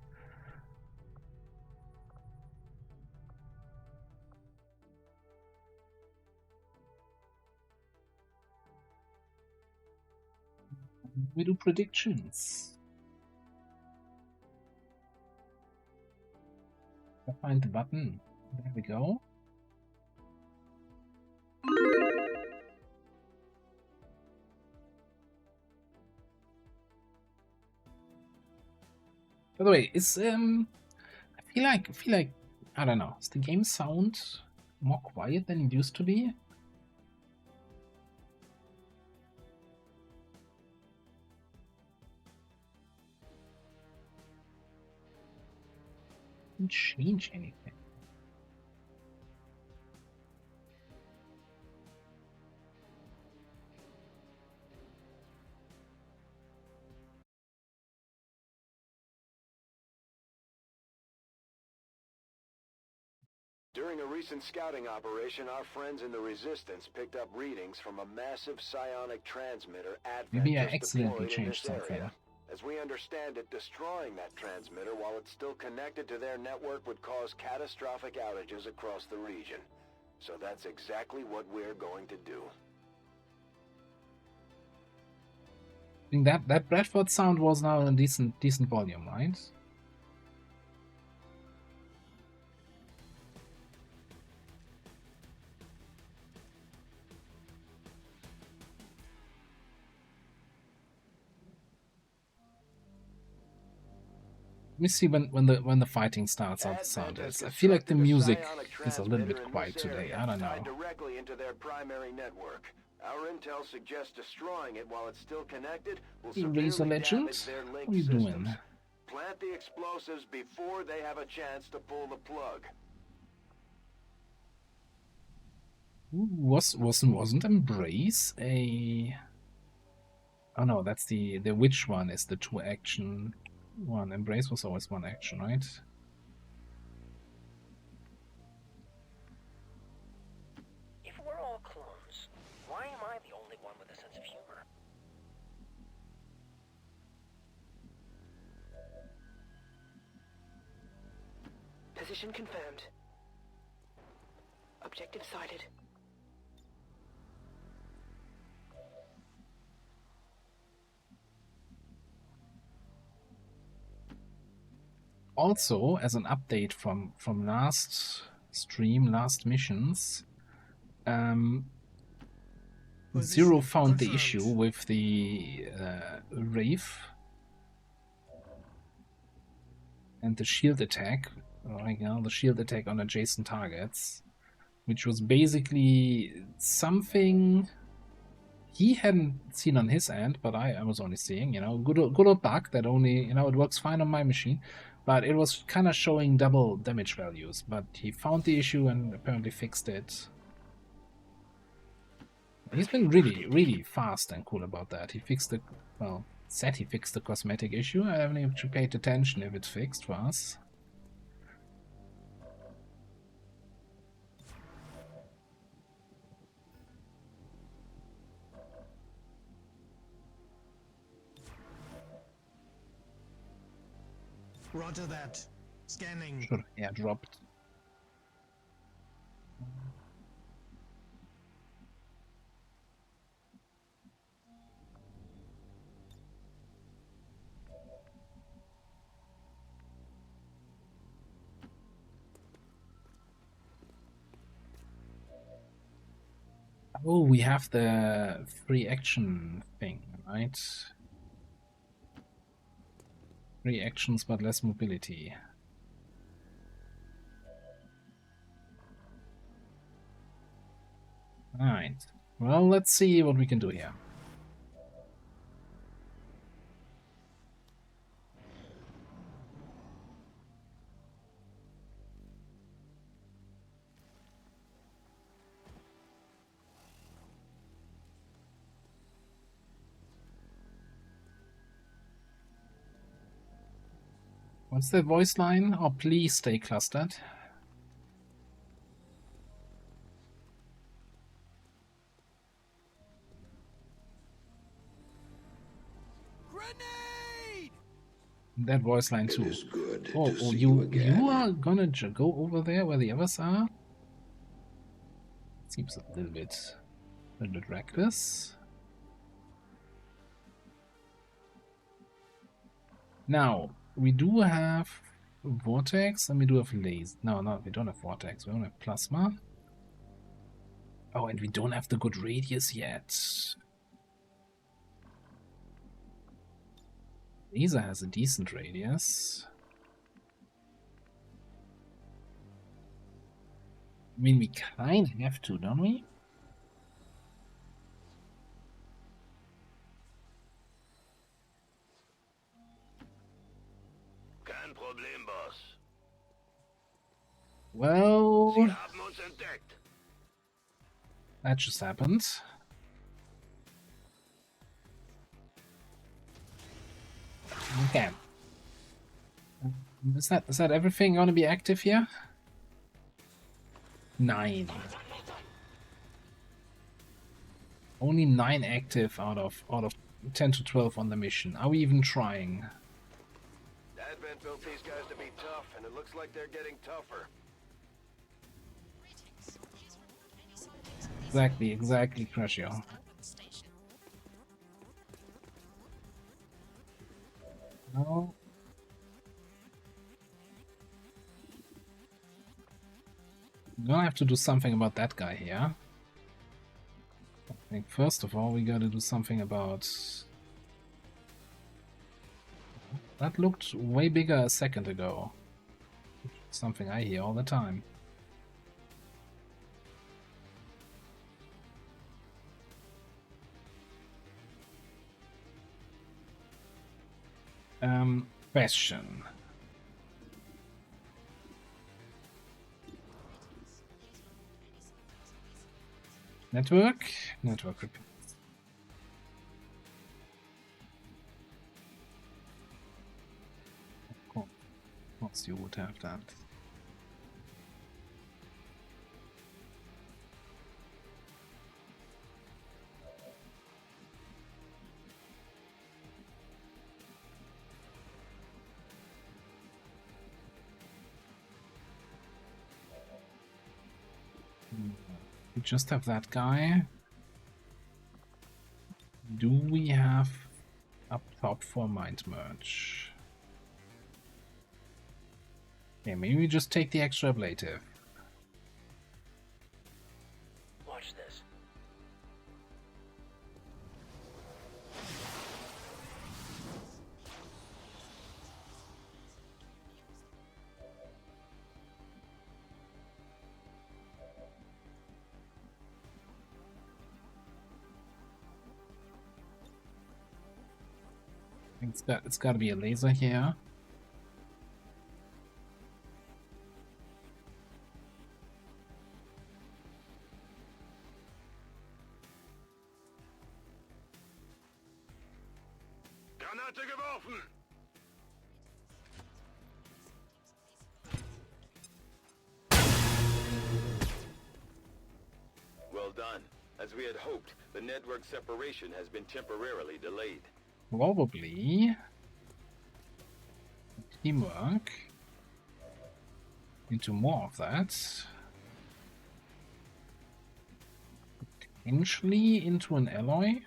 We do predictions. I find the button. There we go. By the way, is I feel like I don't know. Is the game sound more quiet than it used to be? Didn't change anything. During a recent scouting operation, our friends in the Resistance picked up readings from a massive psionic transmitter Maybe I Advent just accidentally deployed in changed this something. area. As we understand it, destroying that transmitter while it's still connected to their network would cause catastrophic outages across the region. So that's exactly what we're going to do. I think that Bradford sound was now in a decent volume, right? Let me see when the fighting starts how the sound is. I feel like the music is a little bit quiet today. I don't know. Directly into their primary network. Our intel suggests destroying it while it's still connected will Razor severely Legend? damage their link What are you systems. doing? Plant the explosives before they have a chance to pull the plug. Wasn't Embrace a... Oh no, that's the witch one is the 2 action one. Embrace was always 1 action, right? If we're all clones, why am I the only one with a sense of humor? Position confirmed. Objective sighted. Also, as an update from last stream, last missions, Zero found the issue with the Wraith and the shield attack, the shield attack on adjacent targets, which was basically something he hadn't seen on his end, but I was only seeing, good old bug that only, it works fine on my machine, but it was kind of showing double damage values, but he found the issue and apparently fixed it. He's been really fast and cool about that. He fixed the, said he fixed the cosmetic issue. I haven't even paid attention if it's fixed for us. Roger that. Scanning. Should have airdropped. Oh, we have the free action thing, right? Free actions but less mobility. Alright. Well, let's see what we can do here. What's the voice line? Oh, please stay clustered. That voice line too. Good Oh, to see you are gonna go over there where the others are? Seems a little bit reckless. Now, we do have Vortex and we do have Laser. No, we don't have Vortex. We don't have Plasma. Oh, and we don't have the good radius yet. Laser has a decent radius. I mean, we kind of have to, don't we? Kein Problem, Boss. Well, Sie haben uns entdeckt. that just happened. Okay. Is that everything gonna be active here? 9. Only 9 active out of 10 to 12 on the mission. Are we even trying? Advent built these guys to be tough, and it looks like they're getting tougher. Exactly, Crucio. No. We're gonna have to do something about that guy here. I think first of all we gotta do something about... That looked way bigger a second ago. Something I hear all the time. Question. Network repair. Of course you would have that. We just have that guy. Do we have up top for mind merge? Okay, maybe we just take the extra ablative. Watch this. It's got to be a laser here. Granate geworfen. Well done. As we had hoped, the network separation has been temporarily delayed. Probably teamwork into more of that. Potentially into an alloy.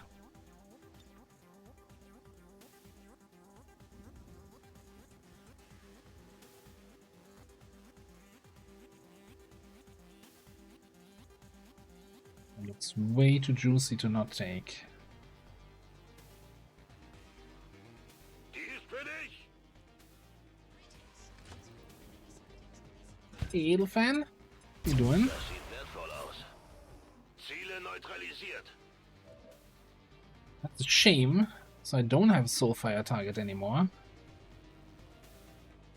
And it's way too juicy to not take. Edelfan, wie you doing? Das sieht wertvoll aus. Ziele neutralisiert. That's a shame. So I don't have a Soulfire target anymore.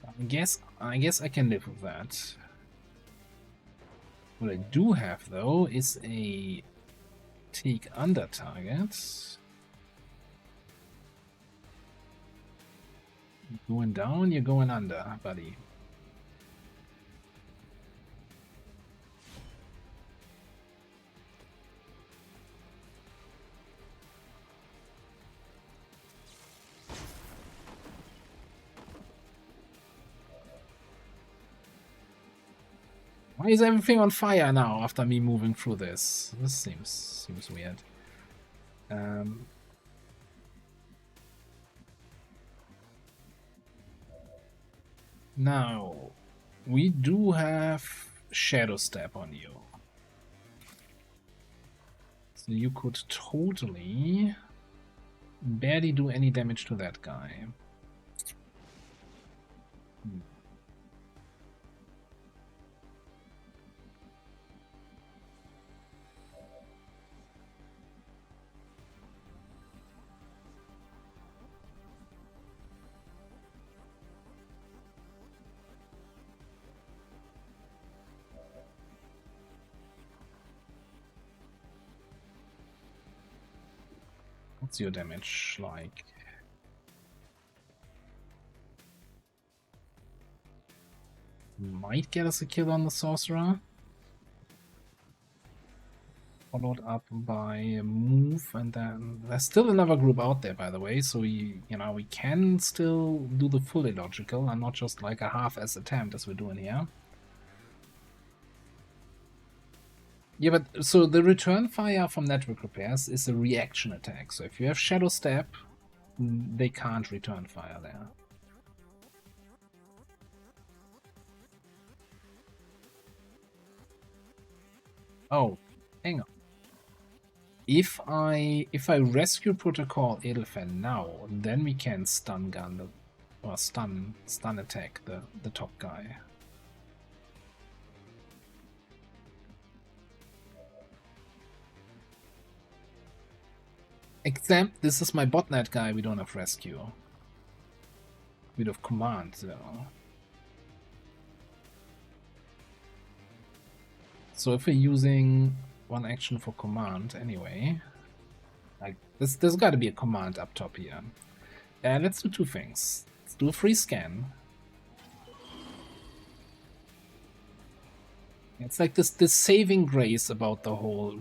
I guess I can live with that. What I do have though is a take under target. You're going down, you're going under, buddy. Why is everything on fire now after me moving through this? This seems weird. Now, we do have Shadow Step on you. So you could totally barely do any damage to that guy. What's your damage like? Might get us a kill on the sorcerer. Followed up by a move, and then there's still another group out there, by the way. So we can still do the full illogical and not just like a half-ass attempt as we're doing here. Yeah, but so the return fire from network repairs is a reaction attack. So if you have Shadow Step, they can't return fire there. Oh, hang on. If I rescue Protocol Edelfen now, then we can stun gun or stun attack the top guy. Except this is my botnet guy, we don't have rescue. We have command though. So if we're using one action for command anyway, like there's got to be a command up top here. Let's do two things. Let's do a free scan. It's like this saving grace about the whole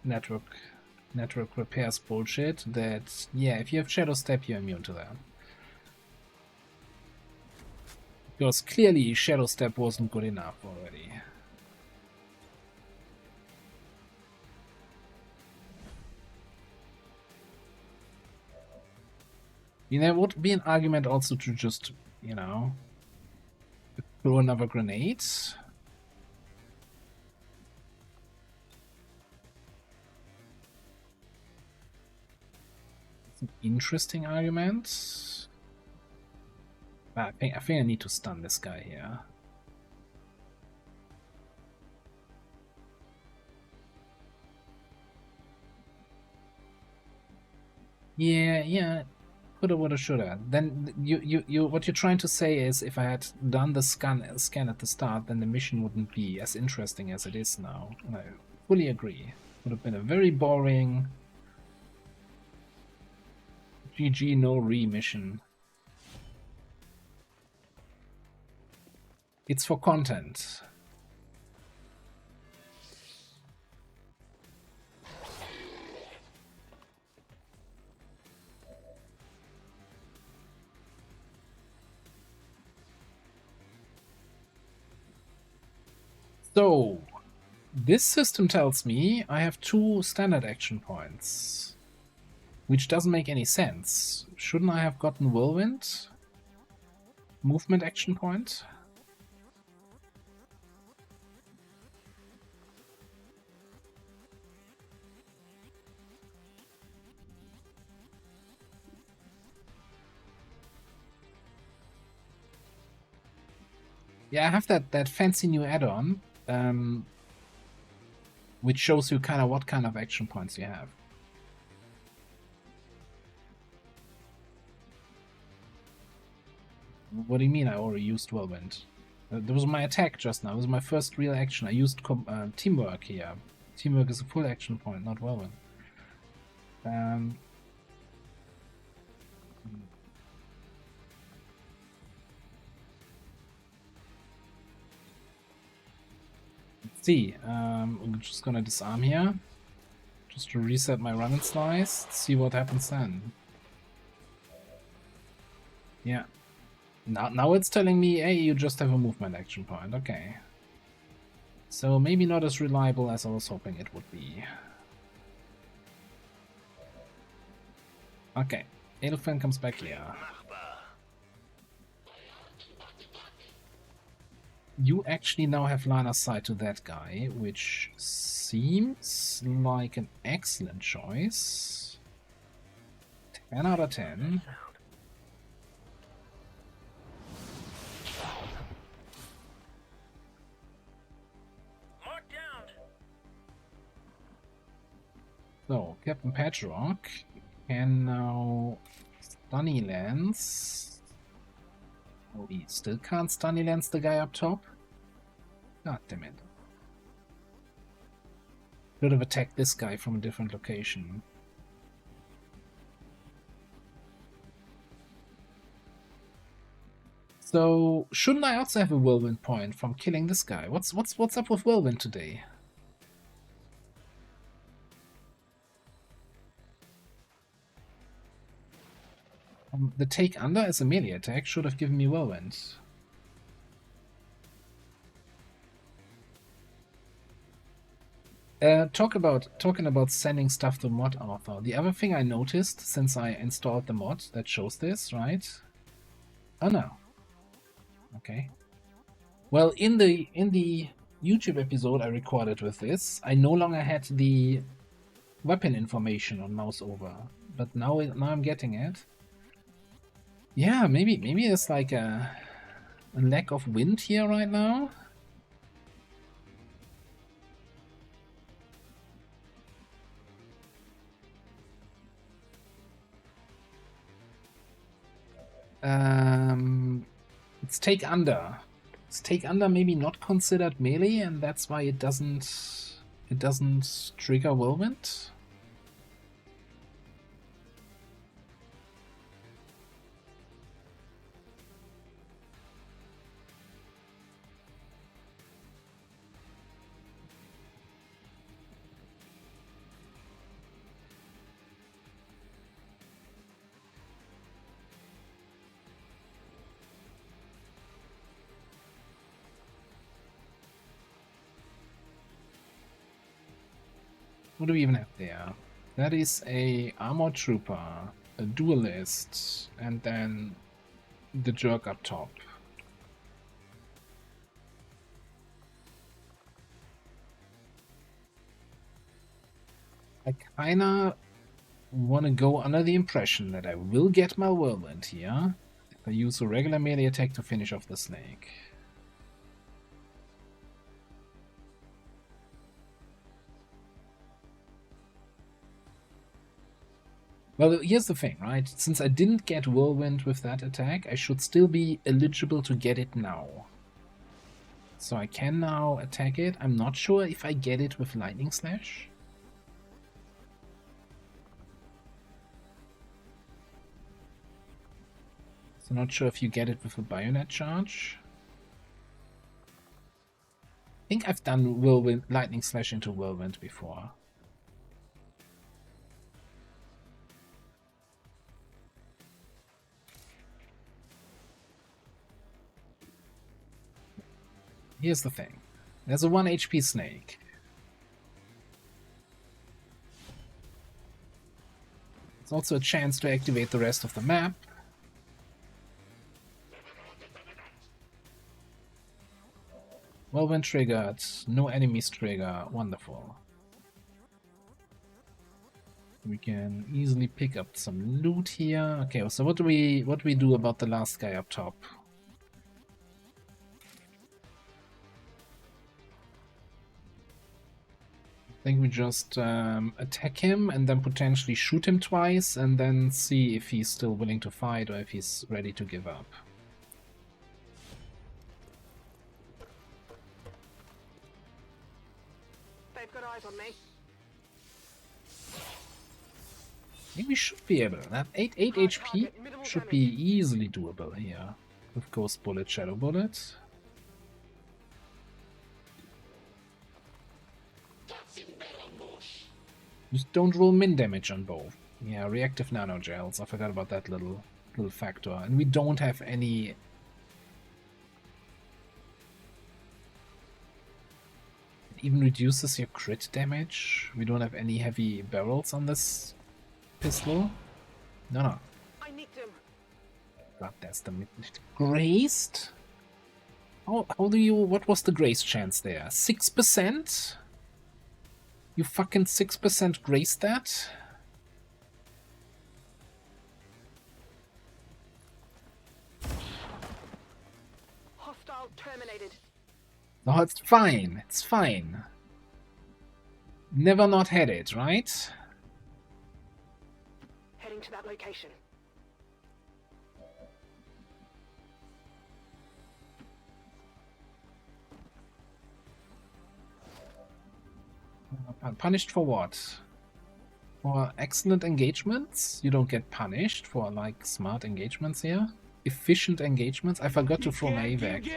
network repairs bullshit that, yeah, if you have Shadow Step, you're immune to that. Because clearly Shadow Step wasn't good enough already. There would be an argument also to just, throw another grenade. It's an interesting argument. But I think I need to stun this guy here. Yeah. Coulda, woulda, shoulda. Then what you're trying to say is if I had done the scan at the start, then the mission wouldn't be as interesting as it is now. I fully agree. Would have been a very boring GG no re mission. It's for content. So, this system tells me I have 2 standard action points, which doesn't make any sense. Shouldn't I have gotten Whirlwind? Movement action point? Yeah, I have that fancy new add-on. Which shows you kind of what kind of action points you have. What do you mean I already used Whirlwind? That was my attack just now. It was my first real action. I used Teamwork here. Teamwork is a full action point, not Whirlwind. See, I'm just gonna disarm here, just to reset my run and slice, see what happens then. Yeah, now it's telling me, hey, you just have a movement action point. Okay, So maybe not as reliable as I was hoping it would be. Okay, Edelfan comes back here. You actually now have line of sight to that guy, which seems like an excellent choice. 10 out of 10. So, Captain Patchrock can now Stunny Lance. Oh, he still can't Stunny Lance the guy up top? God damn it. Could have attacked this guy from a different location. So, shouldn't I also have a whirlwind point from killing this guy? What's up with whirlwind today? The take under as a melee attack should have given me whirlwind. Talking about sending stuff to mod author. The other thing I noticed since I installed the mod that shows this, right? Oh no. Okay. Well, in the YouTube episode I recorded with this, I no longer had the weapon information on mouse over, but now I'm getting it. Yeah, maybe there's like a lack of wind here right now. It's take under. It's take under maybe not considered melee, and that's why it doesn't trigger whirlwind. What do we even have there? That is a armored trooper, a duelist, and then the jerk up top. I kinda wanna go under the impression that I will get my whirlwind here if I use a regular melee attack to finish off the snake. Well, here's the thing, right? Since I didn't get whirlwind with that attack, I should still be eligible to get it now. So I can now attack it. I'm not sure if I get it with lightning slash. So not sure if you get it with a bayonet charge. I think I've done whirlwind, lightning slash into whirlwind before. Here's the thing. There's a 1 HP snake. There's also a chance to activate the rest of the map. Whirlwind triggered. No enemies trigger. Wonderful. We can easily pick up some loot here. Okay, so what do we do about the last guy up top? I think we just attack him and then potentially shoot him twice and then see if he's still willing to fight or if he's ready to give up. They've got eyes on me. I think we should be able. That 8 HP should be easily doable here with Ghost Bullet, Shadow Bullet. Just don't roll min damage on both. Yeah, reactive nanogels. I forgot about that little factor. And we don't have any... even reduces your crit damage. We don't have any heavy barrels on this pistol. No. I nicked him. God, there's the grazed. How do you? What was the graze chance there? 6%? You fucking 6% grazed that? Hostile terminated. No, it's fine. It's fine. Never not had it, right? Heading to that location. Punished for what? For excellent engagements? You don't get punished for like smart engagements here? Efficient engagements? I forgot to throw my evac.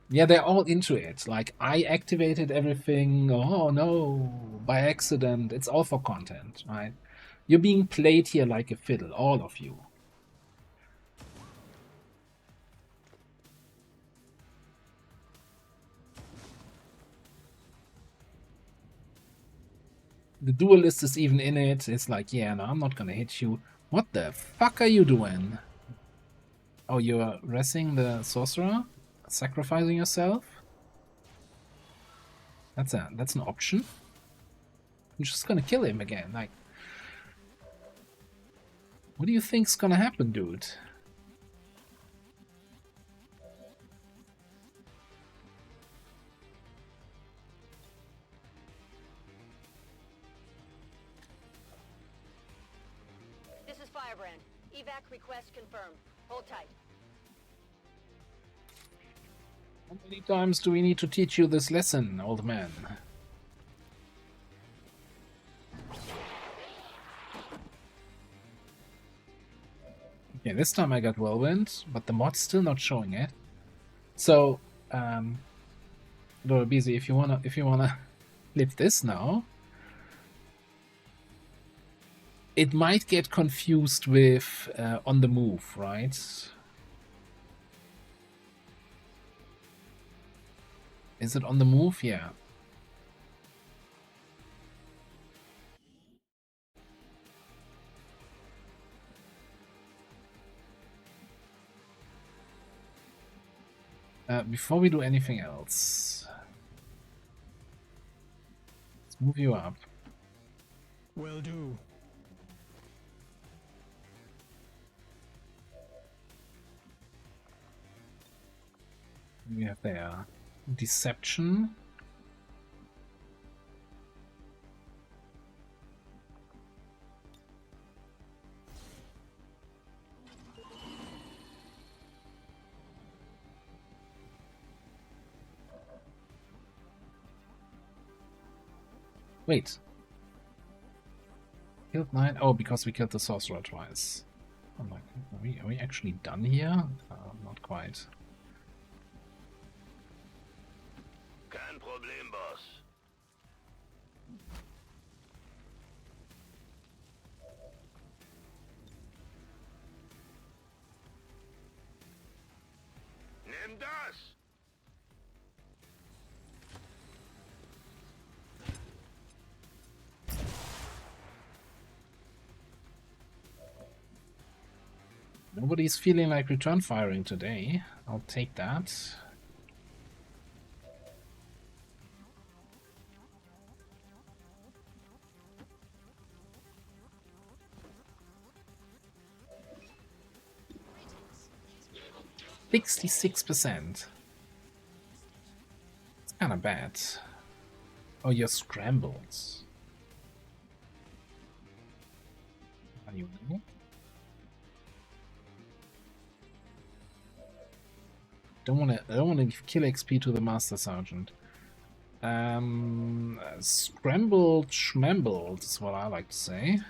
Yeah, they're all into it. Like, I activated everything. Oh no, by accident. It's all for content, right? You're being played here like a fiddle, all of you. The duelist is even in it. It's like, yeah, no, I'm not gonna hit you. What the fuck are you doing? Oh, you're resing the sorcerer? Sacrificing yourself? That's an option. I'm just gonna kill him again. Like, what do you think's gonna happen, dude? This is Firebrand. Evac request confirmed. Hold tight. How many times do we need to teach you this lesson, old man? Okay, this time I got Whirlwind, but the mod's still not showing it. So, Laura Busy, if you wanna flip this now, it might get confused with on the move, right? Is it on the move? Yeah. Before we do anything else, let's move you up. Will do. We have there Deception. Wait. Killed 9? Oh, because we killed the sorcerer twice. I'm like, are we actually done here? Not quite. Kein Problem, Boss. Nimm das! Nobody's feeling like return firing today. I'll take that. $66%. It's kind of bad. Oh, you're scrambled. Are you winning? I don't want to give kill XP to the Master Sergeant. Scrambled schmambled is what I like to say.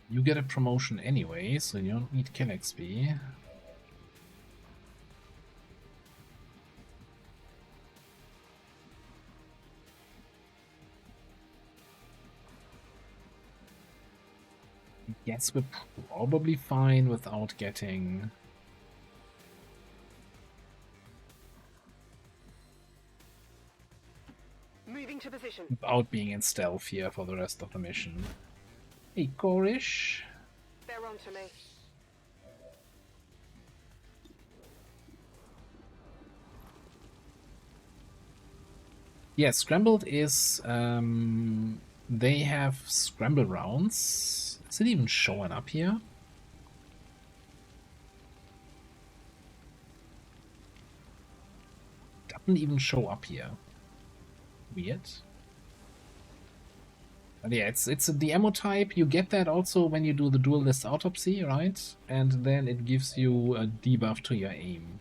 You get a promotion anyway, so you don't need kill XP. I guess we're probably fine without getting... Moving to position. without being in stealth here for the rest of the mission. Hey, Korish. They're on to me. Yeah, Scrambled is... they have Scramble rounds. Is it even showing up here? Doesn't even show up here. Weird. But yeah, it's the ammo type. You get that also when you do the dual list autopsy, right? And then it gives you a debuff to your aim.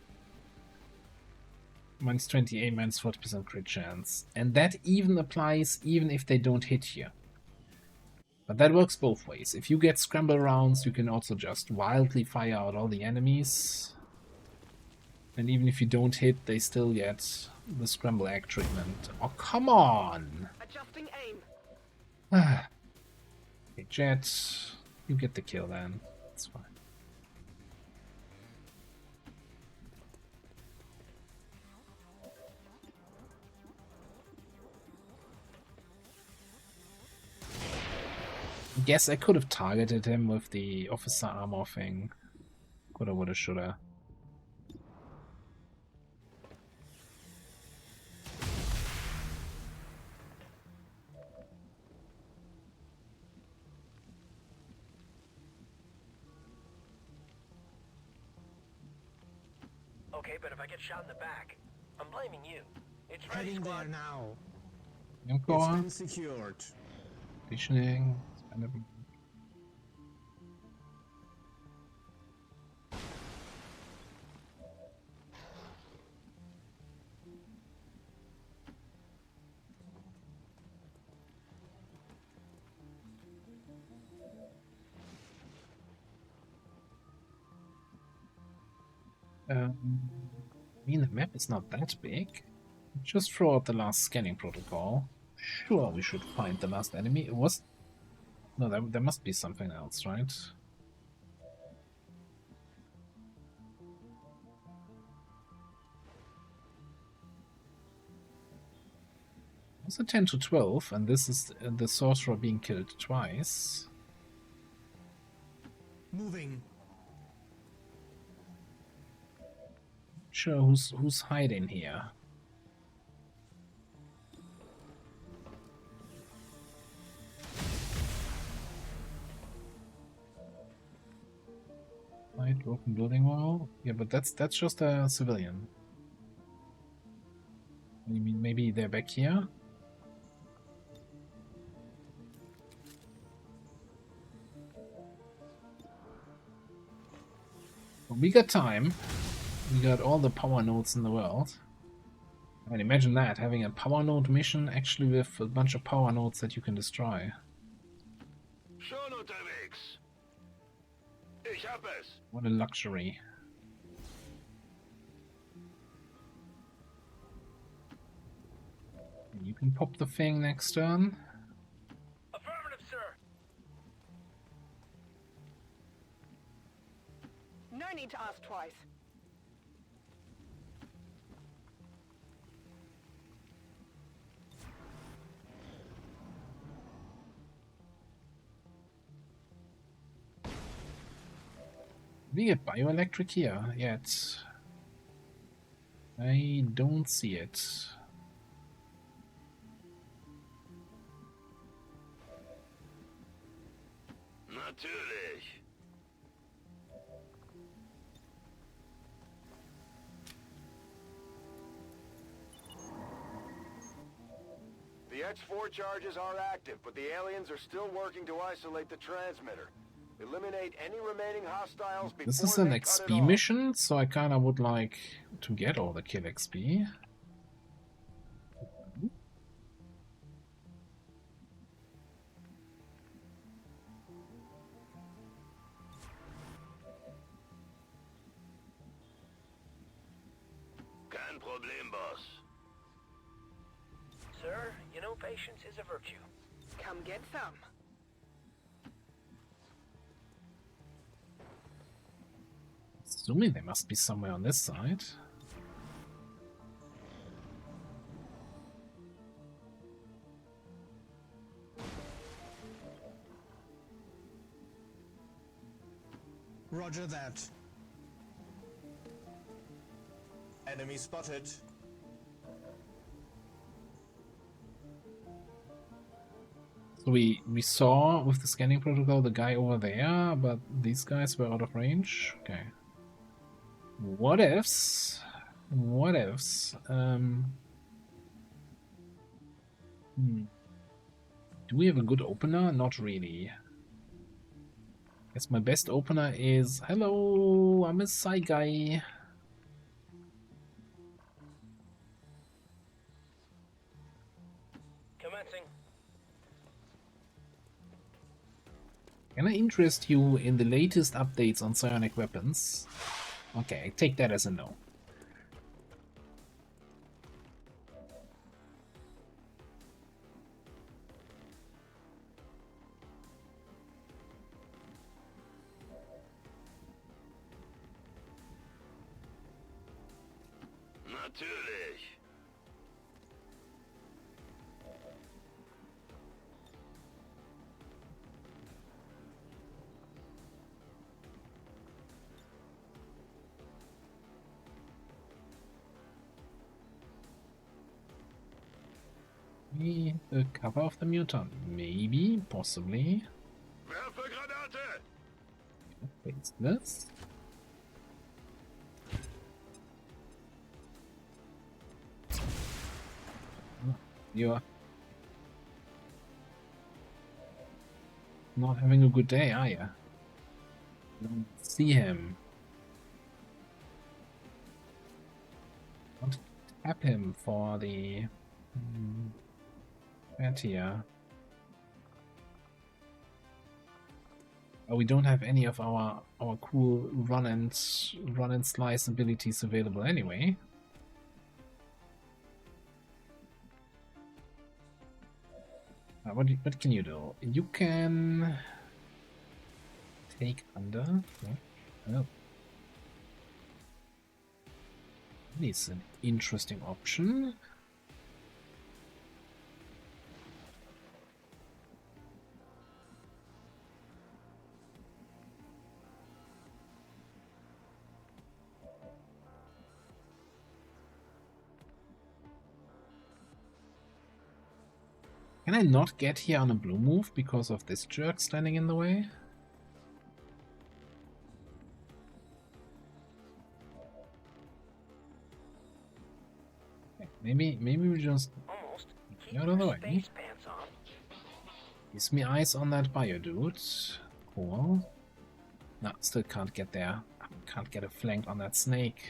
Minus 20 aim, minus 40% crit chance. And that even applies even if they don't hit you. But that works both ways. If you get scramble rounds, you can also just wildly fire out all the enemies. And even if you don't hit, they still get the scramble egg treatment. Oh, come on! Adjusting aim. Okay, Jet, you get the kill then. It's fine. I guess I could have targeted him with the officer armor thing. Coulda, woulda, shoulda. Okay, but if I get shot in the back, I'm blaming you. It's ready, Heading squad. there now. It's Yamcore, been secured. conditioning. I mean, the map is not that big. Just throw out the last scanning protocol. Sure, we should find the last enemy. It was... No, there must be something else, right? It's a 10 to 12, and this is the sorcerer being killed twice. Moving. Sure, who's hiding here? Right, broken building wall. Yeah, but that's just a civilian. You mean maybe they're back here? Well, we got time. We got all the power nodes in the world. I mean, imagine that, having a power node mission actually with a bunch of power nodes that you can destroy. Schon unterwegs. Ich hab es. What a luxury. You can pop the thing next turn. Affirmative, sir. No need to ask twice. We get bioelectric here yet. I don't see it. Natürlich. The X4 charges are active, but the aliens are still working to isolate the transmitter. Eliminate any remaining hostiles before This is an they cut it XP off. mission, so I kinda would like to get all the kill XP. problem, boss. Sir, you know patience is a virtue. Come get some. Assuming they must be somewhere on this side. Roger that. Enemy spotted. So we saw with the scanning protocol the guy over there, but these guys were out of range. Okay. What ifs? What ifs? Do we have a good opener? Not really. Guess my best opener is hello, I'm a Psy guy. Commencing. Can I interest you in the latest updates on psionic weapons? Okay, take that as a no. Natürlich. Maybe the cover of the mutant. Maybe, possibly. Werfe Granate! What's this? You're not having a good day, are you? Don't see him. Want to tap him for the bet here. Oh, we don't have any of our cool run and slice abilities available anyway. What can you do? You can take under. Oh, it's an interesting option. Can I not get here on a blue move because of this jerk standing in the way? Okay, maybe we just Almost. get out of the way. Space pants on. Gives me eyes on that bio dude. Cool. No, still can't get there. Can't get a flank on that snake.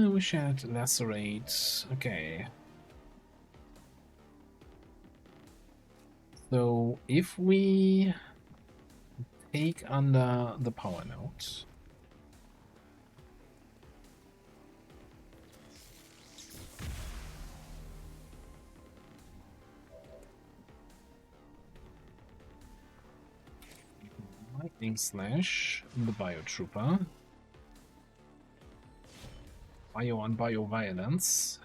We should lacerate. Okay. So if we take under the power node, lightning slash the biotrooper. Bio on bio violence.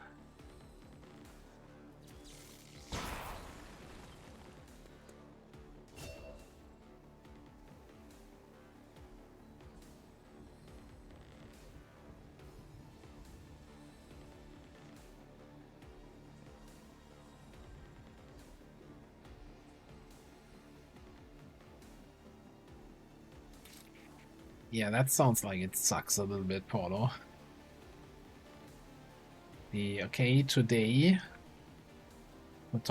Yeah, that sounds like it sucks a little bit, Paulo. Okay, today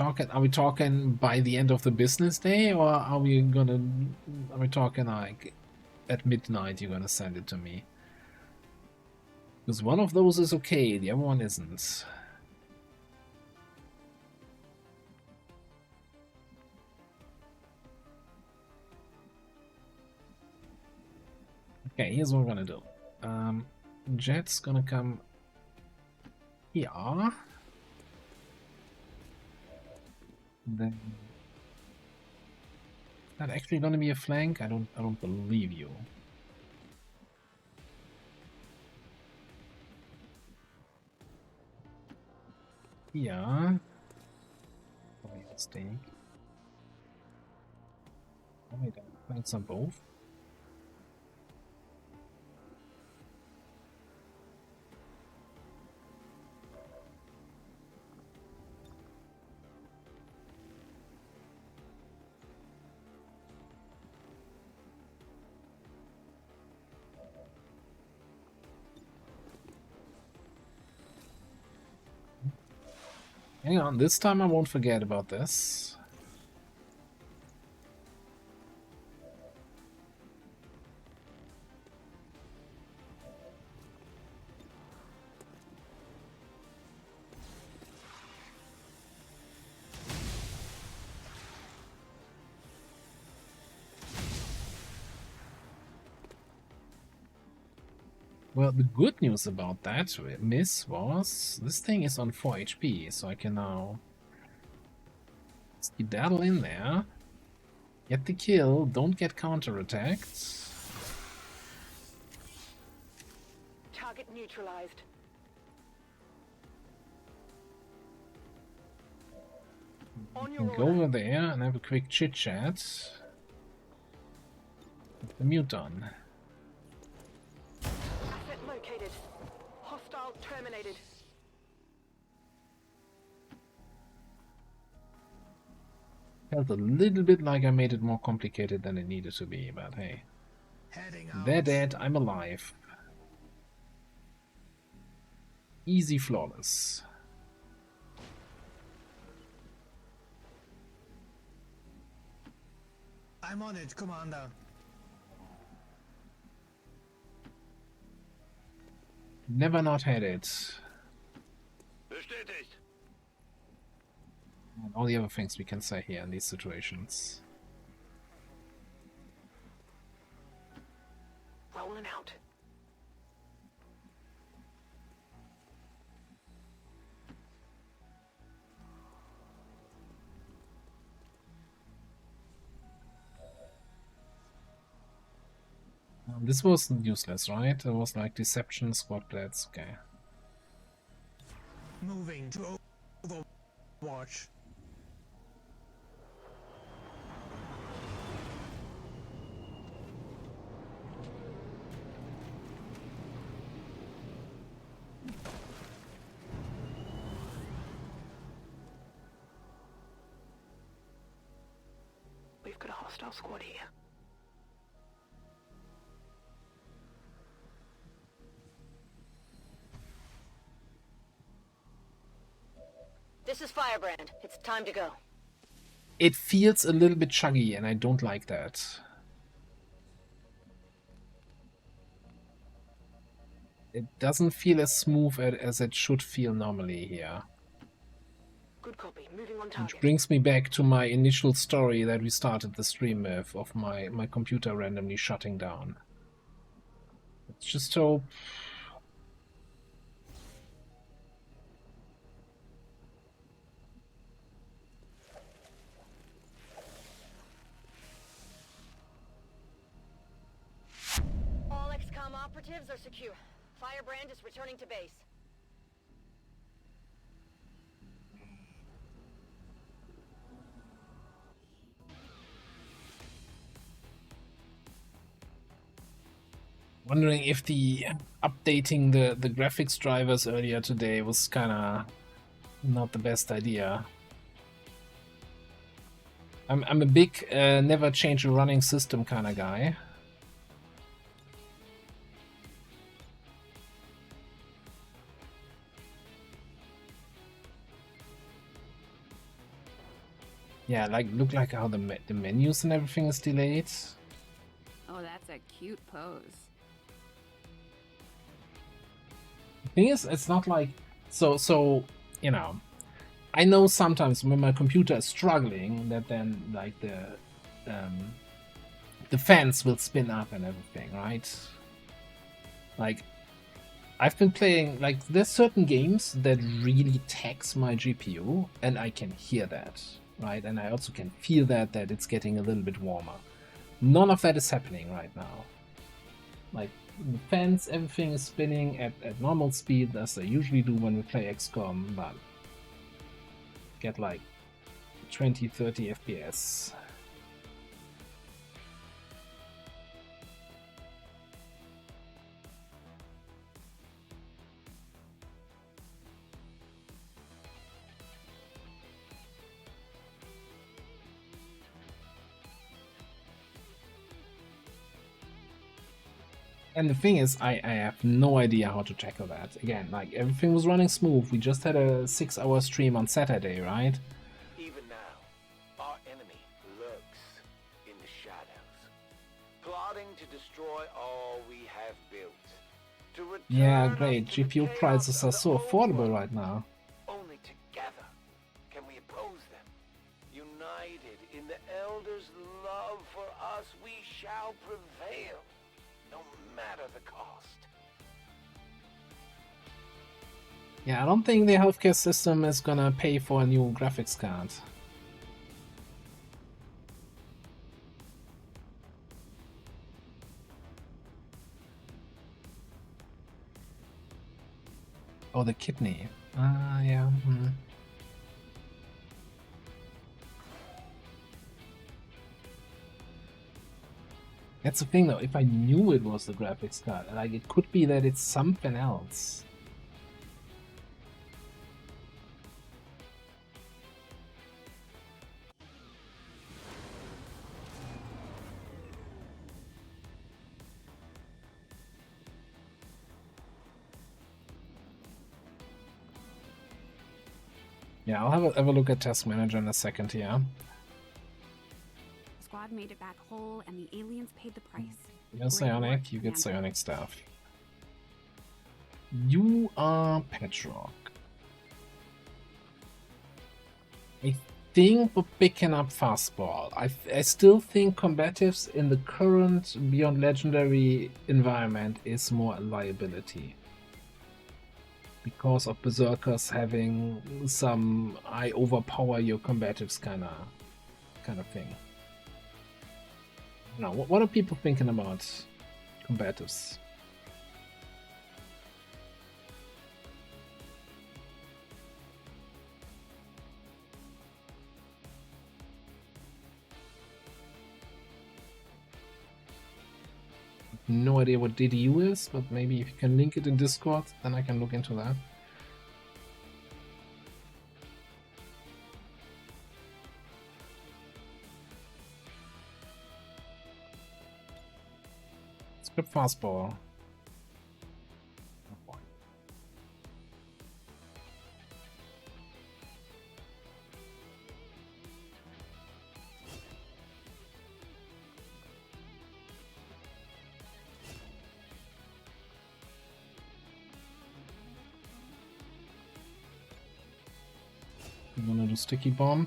are we talking by the end of the business day, or are we talking like at midnight you're gonna send it to me? Because one of those is okay, the other one isn't. Okay, here's what we're gonna do. Jet's gonna come here. Then is that actually gonna be a flank? I don't believe you. Yeah. Probably a mistake. Oh wait, flanks on both. Hang on, this time I won't forget about this. Well, the good news about that miss was this thing is on 4 HP, so I can now skedaddle in there, get the kill, don't get counterattacked. Target neutralized. On your Go over there and have a quick chit chat. With the mute on. Asset located. Hostile terminated. Felt a little bit like I made it more complicated than it needed to be, but hey. They're dead, I'm alive. Easy, flawless. I'm on it, Commander. Never not had it. Bestätigt. And all the other things we can say here in these situations. Rolling out. This was useless, right? It was like deception, squad blades, okay. Moving to Overwatch. We've got a hostile squad here. This is Firebrand. It's time to go. It feels a little bit chuggy and I don't like that. It doesn't feel as smooth as it should feel normally here. Good copy. Moving on Which target. brings me back to my initial story that we started the stream with, of my computer randomly shutting down. Let's just hope. All XCOM operatives are secure. Firebrand is returning to base. Wondering if the updating the graphics drivers earlier today was kinda not the best idea. I'm a big never change a running system kinda guy. Yeah, like look like how the menus and everything is delayed. Oh, that's a cute pose. The thing is, it's not like so you know. I know sometimes when my computer is struggling, that then like the fans will spin up and everything, right? Like, I've been playing, like, there's certain games that really tax my GPU, and I can hear that, right? And I also can feel that it's getting a little bit warmer. None of that is happening right now. Like, the fans, everything is spinning at normal speed, as they usually do when we play XCOM, but get like 20, 30 FPS. And the thing is, I have no idea how to tackle that. Again, like, everything was running smooth. We just had a 6-hour stream on Saturday, right? Even now, our enemy lurks in the shadows, plotting to destroy all we have built. To return Yeah, us great. to the GPU chaos prices of are the so old affordable world. right now. Only together can we oppose them. United in the Elders' love for us, we shall prevail, no matter the cost. Yeah, I don't think the healthcare system is gonna pay for a new graphics card. Oh, the kidney. Ah, yeah. That's the thing, though. If I knew it was the graphics card, like, it could be that it's something else. Yeah, I'll have a look at Task Manager in a second here. Squad made it back whole, and the aliens paid the price. You're Great psionic, work, you get Commander. psionic stuff. You are Petrock. I think we're picking up fastball. I still think combatives in the current Beyond Legendary environment is more a liability. Because of Berserkers having some I overpower your combatives kind of thing. Now, what are people thinking about combatives? No idea what DDU is, but maybe if you can link it in Discord, then I can look into that. Script fastball. I'm gonna do sticky bomb.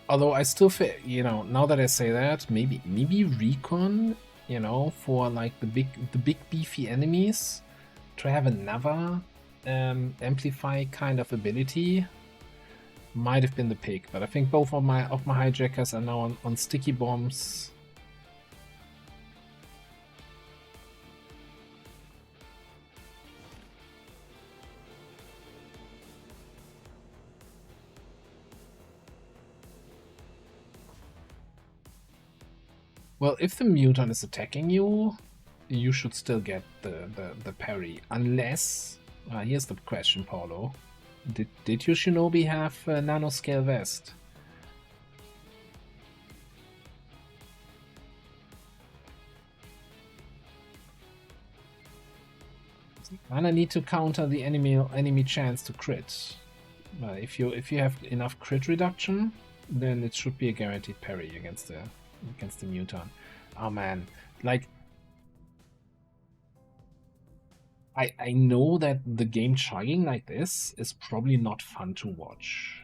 Although I still feel, you know, now that I say that, maybe recon, you know, for like the big beefy enemies, to have another amplify kind of ability might have been the pick. But I think both of my hijackers are now on sticky bombs. Well, if the mutant is attacking you, you should still get the parry. Unless... here's the question, Paulo. Did your Shinobi have a nanoscale vest? And I need to counter the enemy chance to crit. But if you have enough crit reduction, then it should be a guaranteed parry against the mutant. Oh man, like I know that the game chugging like this is probably not fun to watch.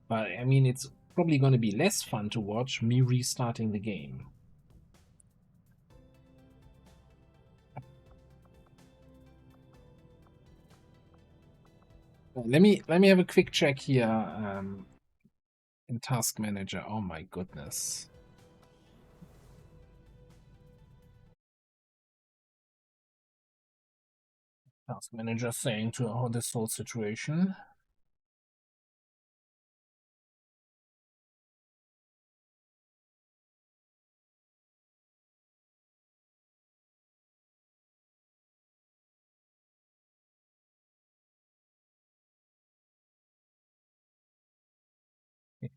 But I mean, it's probably going to be less fun to watch me restarting the game. Let me have a quick check here in Task Manager. Oh my goodness. Task Manager saying to this whole situation.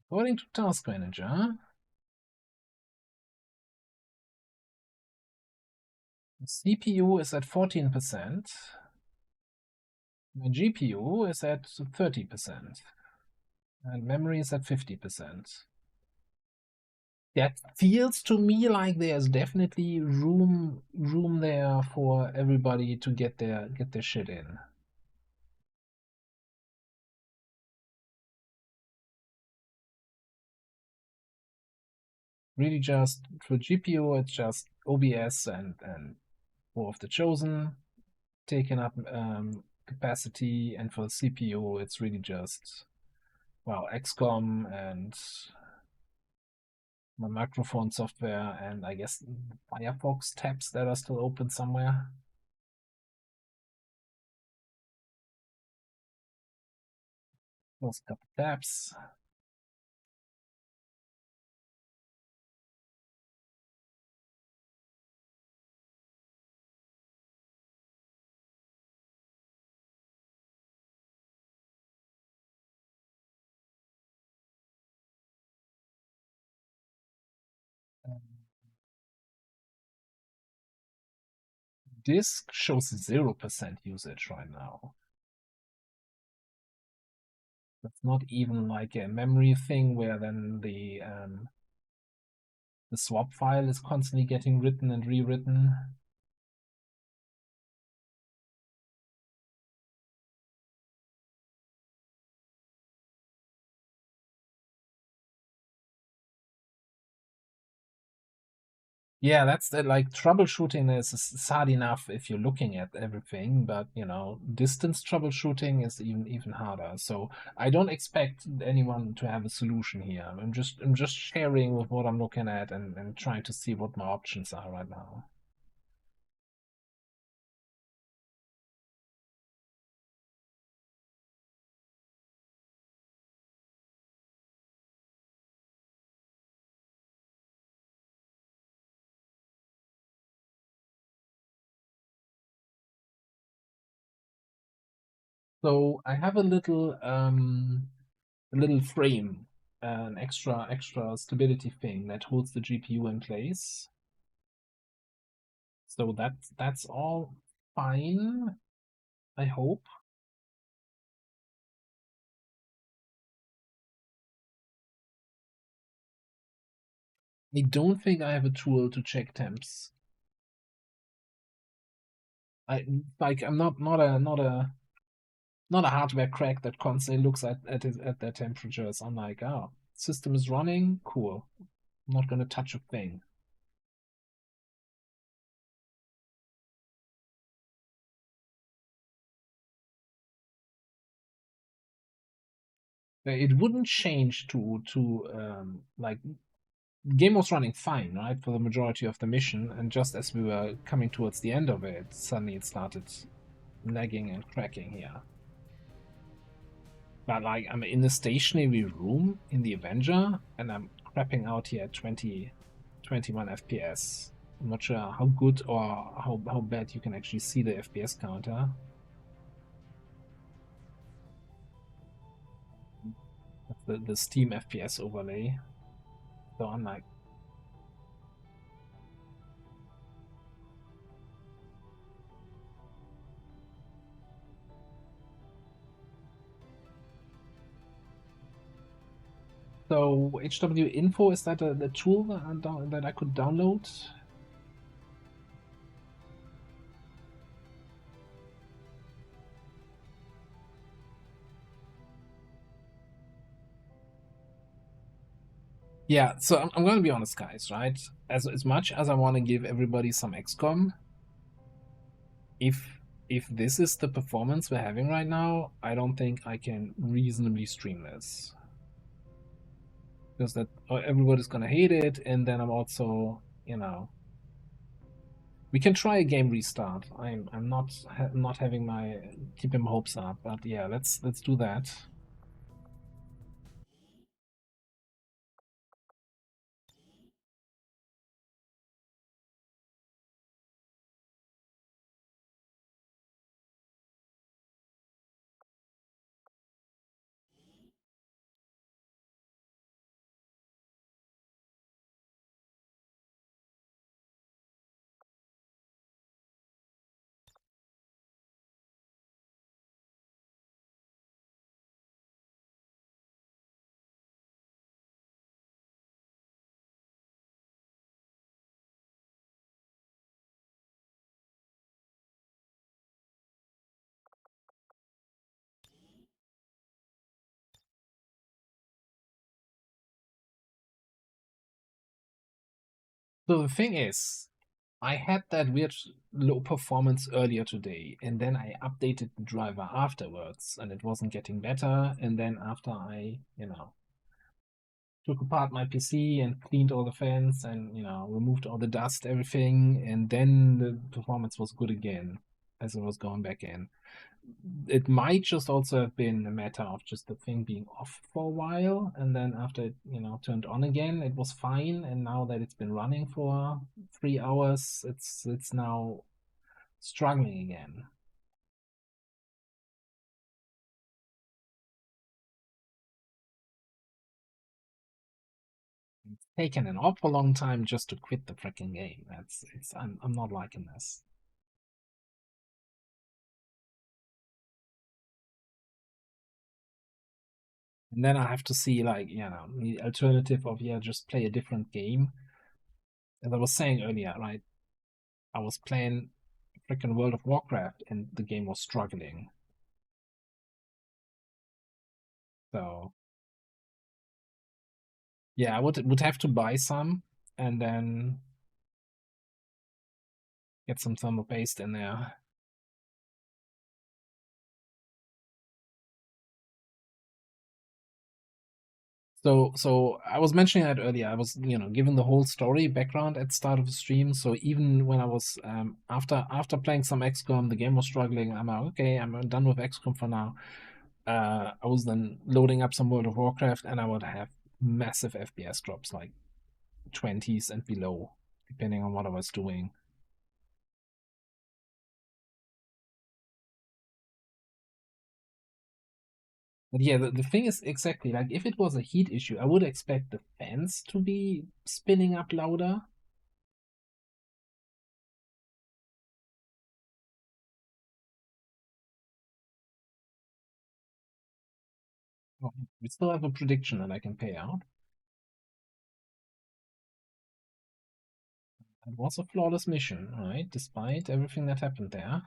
According to Task Manager, the CPU is at 14%. My GPU is at 30%. And memory is at 50%. That feels to me like there's definitely room there for everybody to get their shit in. Really, just for GPU, it's just OBS and War of the Chosen taking up capacity, and for the CPU, it's really just, well, XCOM and my microphone software, and I guess Firefox tabs that are still open somewhere. Close a couple tabs. Disk shows 0% usage right now. That's not even like a memory thing where then the swap file is constantly getting written and rewritten. Yeah, that's the, like, troubleshooting is hard enough if you're looking at everything, but you know, distance troubleshooting is even harder. So I don't expect anyone to have a solution here. I'm just sharing with what I'm looking at and trying to see what my options are right now. So I have a little frame, an extra stability thing that holds the GPU in place. So that's all fine, I hope. I don't think I have a tool to check temps. I'm not a hardware crack that constantly looks at their temperatures. I'm like, oh, system is running, cool. I'm not gonna touch a thing. It wouldn't change to like, game was running fine, right, for the majority of the mission, and just as we were coming towards the end of it, suddenly it started lagging and cracking here. But like, I'm in the stationary room in the Avenger, and I'm crapping out here at 21 FPS. I'm not sure how good or how bad you can actually see the FPS counter. That's the Steam FPS overlay. So I'm like, so HW Info, is that the tool that I could download? Yeah, so I'm gonna be honest, guys, right? As much as I want to give everybody some XCOM, if if this is the performance we're having right now, I don't think I can reasonably stream this. Because that everybody's gonna hate it, and then I'm also, you know, we can try a game restart. I'm not having my keeping my hopes up, but yeah, let's do that. So the thing is, I had that weird low performance earlier today, and then I updated the driver afterwards, and it wasn't getting better. And then after I, took apart my PC and cleaned all the fans and, removed all the dust, everything, and then the performance was good again as it was going back in. It might just also have been a matter of just the thing being off for a while, and then after it, turned on again, it was fine. And now that it's been running for 3 hours, it's now struggling again. It's taken an awful long time just to quit the freaking game. I'm not liking this. And then I have to see, like, the alternative of, just play a different game. As I was saying earlier, right? I was playing freaking World of Warcraft and the game was struggling. So yeah, I would have to buy some and then get some thermal paste in there. So I was mentioning that earlier. I was, given the whole story background at the start of the stream. So even when I was after playing some XCOM, the game was struggling. I'm like, okay, I'm done with XCOM for now. I was then loading up some World of Warcraft, and I would have massive FPS drops, like 20s and below, depending on what I was doing. But yeah, the thing is exactly like if it was a heat issue, I would expect the fans to be spinning up louder. Oh, we still have a prediction that I can pay out. It was a flawless mission, right? Despite everything that happened there.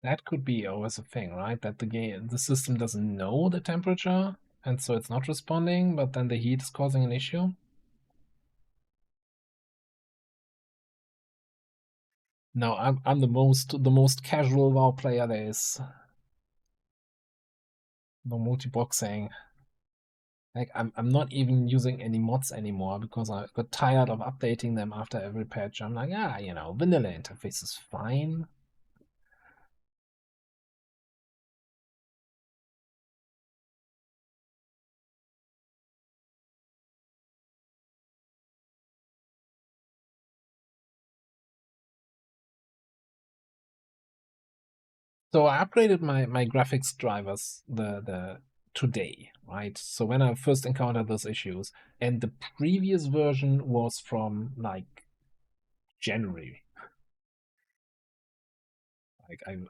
That could be always a thing, right? That the system doesn't know the temperature, and so it's not responding, but then the heat is causing an issue. No, I'm the most casual WoW player there is. No multi-boxing. Like I'm not even using any mods anymore because I got tired of updating them after every patch. I'm like, you know, vanilla interface is fine. So I upgraded my graphics drivers the today, right? So when I first encountered those issues, and the previous version was from like January. Like I'm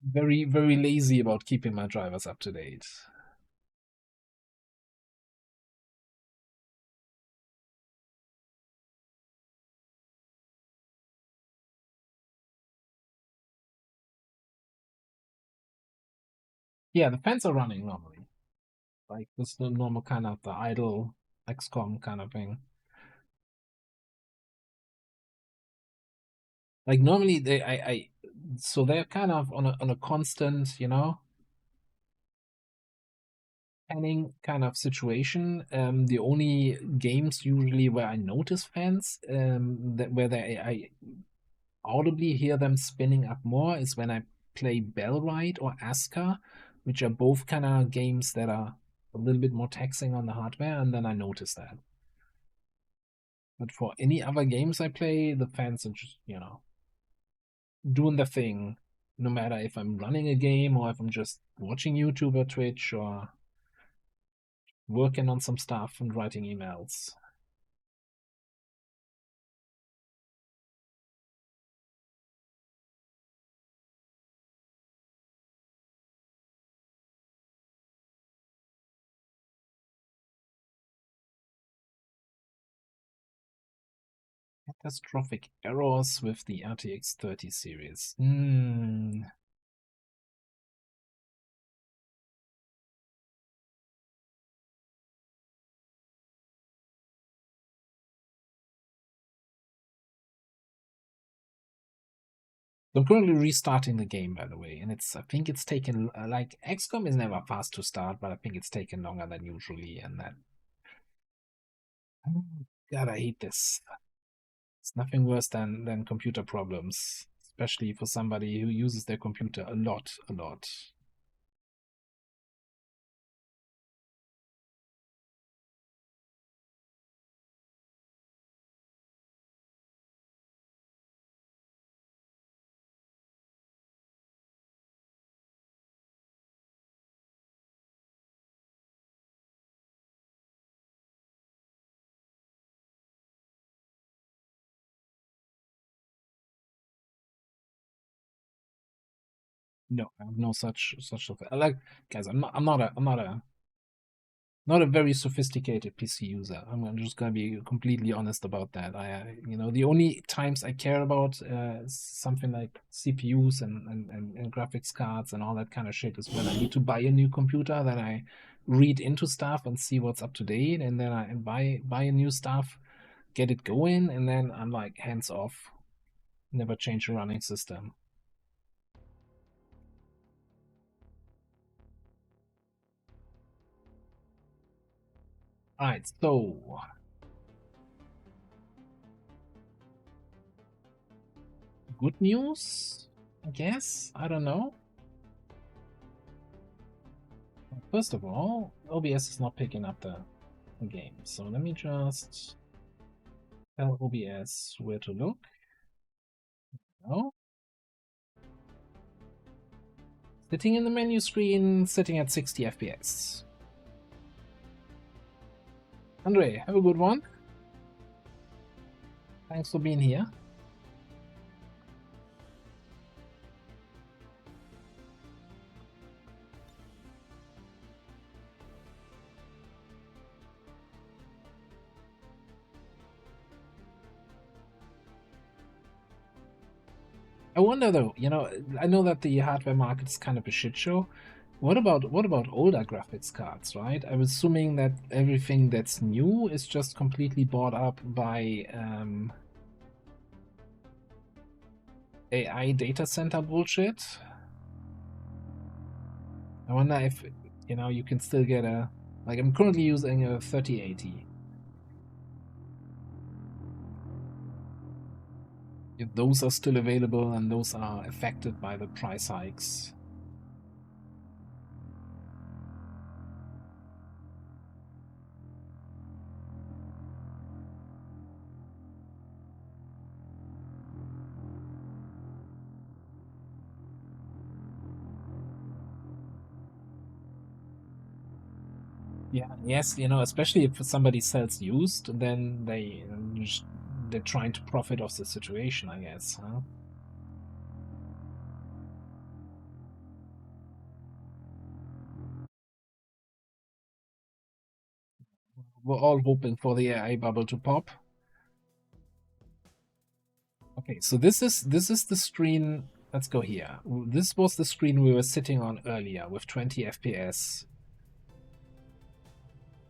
very lazy about keeping my drivers up to date. Yeah, the fans are running normally. Like this the normal kind of the idle XCOM kind of thing. Like normally so they're kind of on a constant, you know, panning kind of situation. The only games usually where I notice fans, that where I audibly hear them spinning up more is when I play Bellrite or Aska, which are both kind of games that are a little bit more taxing on the hardware, and then I notice that. But for any other games I play, the fans are just, you know, doing the thing, no matter if I'm running a game or if I'm just watching YouTube or Twitch or working on some stuff and writing emails. Catastrophic errors with the RTX 30 series. I'm currently restarting the game, by the way, and I think it's taken, like, XCOM is never fast to start, but I think it's taken longer than usually, and that... God, I hate this. It's nothing worse than computer problems, especially for somebody who uses their computer a lot. No, I have no such like, guys. I'm not a very sophisticated PC user. I'm just gonna be completely honest about that. You know, the only times I care about something like CPUs and graphics cards and all that kind of shit is when I need to buy a new computer. Then I read into stuff and see what's up to date, and then I buy a new stuff, get it going, and then I'm like hands off. Never change a running system. Alright, so good news, I guess. I don't know. First of all, OBS is not picking up the game, so let me just tell OBS where to look. No. Sitting in the menu screen, sitting at 60 FPS. Andre, have a good one. Thanks for being here. I wonder though, you know, I know that the hardware market is kind of a shit show. What about older graphics cards, right? I'm assuming that everything that's new is just completely bought up by AI data center bullshit. I wonder if, you know, you can still get a... Like, I'm currently using a 3080. If those are still available and those are affected by the price hikes. Yeah, yes, you know, especially if somebody sells used, then they're trying to profit off the situation, I guess, huh? We're all hoping for the AI bubble to pop. Okay, so this is the screen. Let's go here. This was the screen we were sitting on earlier with 20 FPS.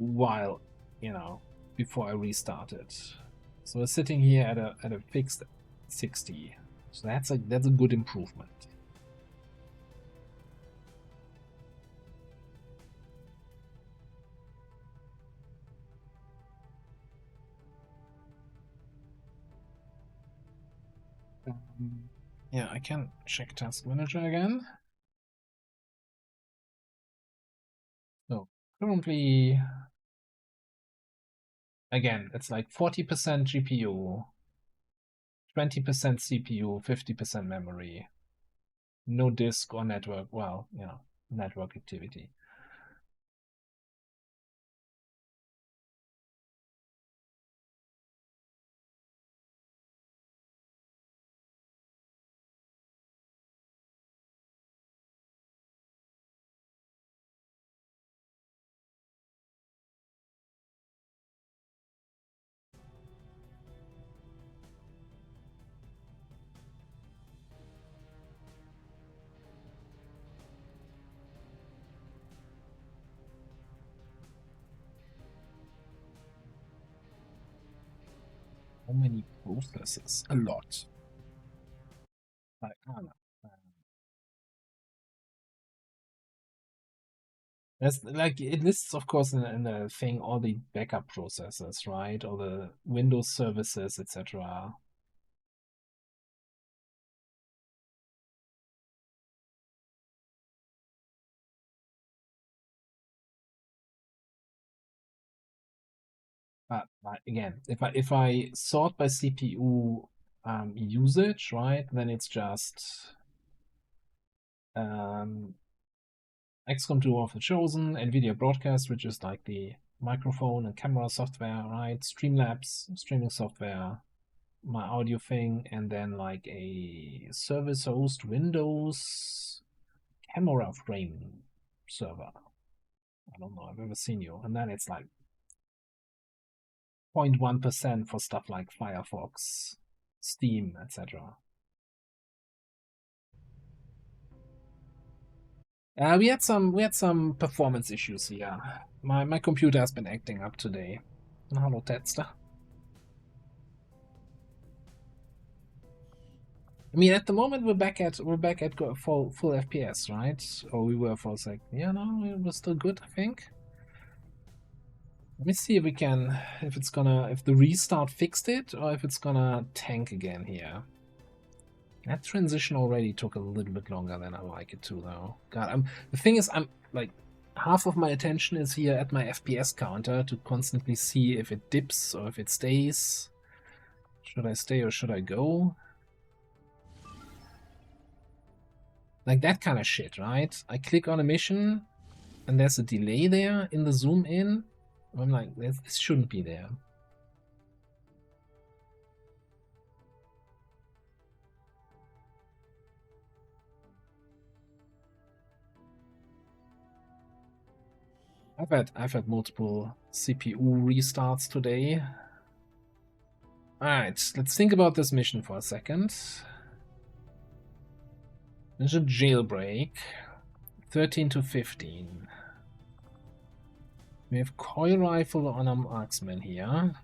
While, you know, before I restarted. So we're sitting here at a fixed 60. So that's a good improvement. Yeah, I can check Task Manager again. So currently, again, it's like 40% GPU, 20% CPU, 50% memory, no disk or network. Well, you know, network activity. How many processes? A lot. I don't know. There's like it lists, of course, in the thing all the backup processes, right? All the Windows services, etc. But again, if I sort by CPU usage, right, then it's just XCOM 2 of the Chosen, NVIDIA Broadcast, which is like the microphone and camera software, right? Streamlabs, streaming software, my audio thing, and then like a service host Windows camera frame server. I don't know, I've ever seen you. And then it's like 0.1% for stuff like Firefox, Steam, etc. We had some performance issues here. My computer has been acting up today. Hello, Tedster. I mean, at the moment we're back at full FPS, right? Or we were for a sec. Yeah, no, it was still good, I think. Let me see if we can, if the restart fixed it, or if it's gonna tank again here. That transition already took a little bit longer than I like it to, though. God, the thing is, I'm like, half of my attention is here at my FPS counter to constantly see if it dips or if it stays. Should I stay or should I go? Like that kind of shit, right? I click on a mission and there's a delay there in the zoom in. I'm like, this shouldn't be there. I've had multiple CPU restarts today. Alright, let's think about this mission for a second. Mission jailbreak. 13 to 15. We have coil rifle on a marksman here.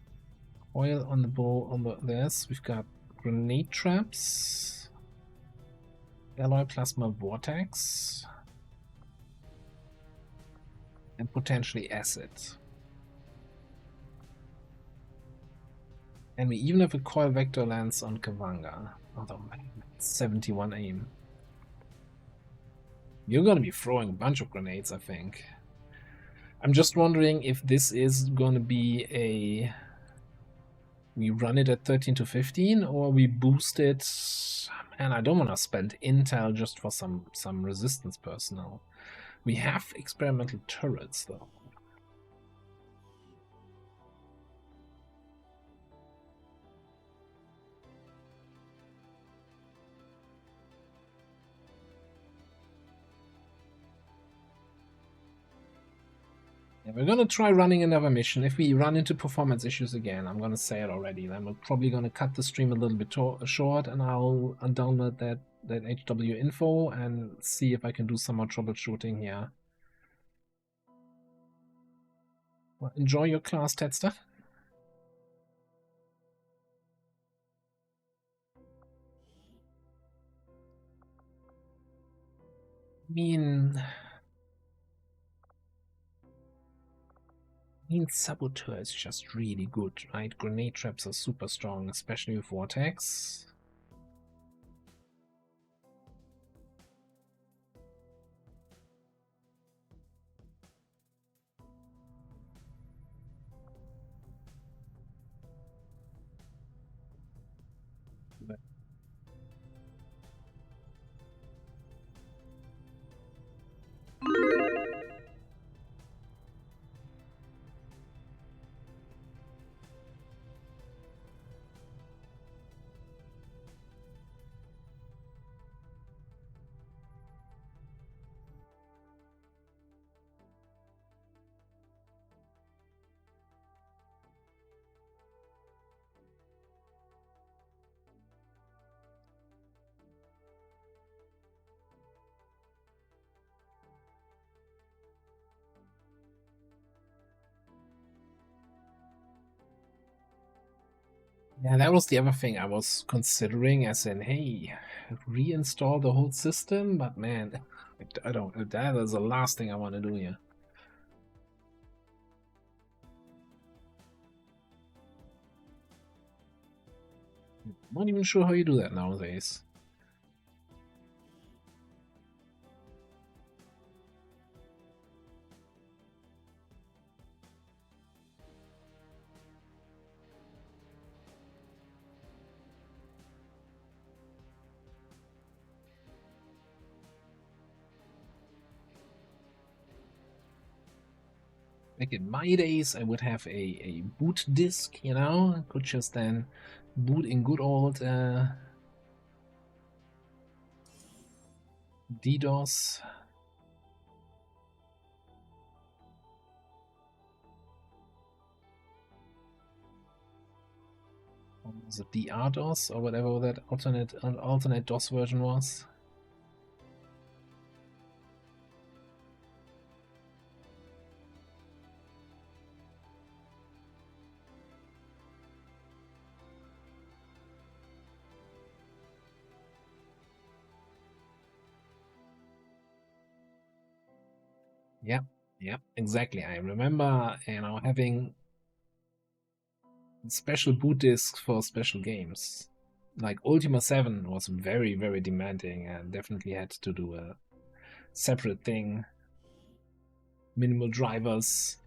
Coil on the bow on this. We've got grenade traps. Alloy Plasma Vortex. And potentially Acid. And we even have a Coil Vector Lance on Kavanga. Although, 71 aim. You're gonna be throwing a bunch of grenades, I think. I'm just wondering if this is gonna be a... We run it at 13 to 15, or we boost it... Man, I don't want to spend intel just for some resistance personnel. We have experimental turrets, though. Yeah, we're gonna try running another mission. If we run into performance issues again, I'm gonna say it already. Then we're probably gonna cut the stream a little bit short, and I'll download that HW info and see if I can do some more troubleshooting here. Well, enjoy your class, Tedster. I mean, Saboteur is just really good, right? Grenade traps are super strong, especially with Vortex. But yeah, that was the other thing I was considering, as in, hey, reinstall the whole system, but man, I don't, that is the last thing I want to do here. I'm not even sure how you do that nowadays. Back in my days, I would have a boot disk, you know, I could just then boot in good old DDoS. What was it, DRDOS or whatever that alternate DOS version was? Yeah, exactly. I remember, you know, having special boot disks for special games. Like Ultima 7 was very, very demanding and definitely had to do a separate thing. Minimal drivers,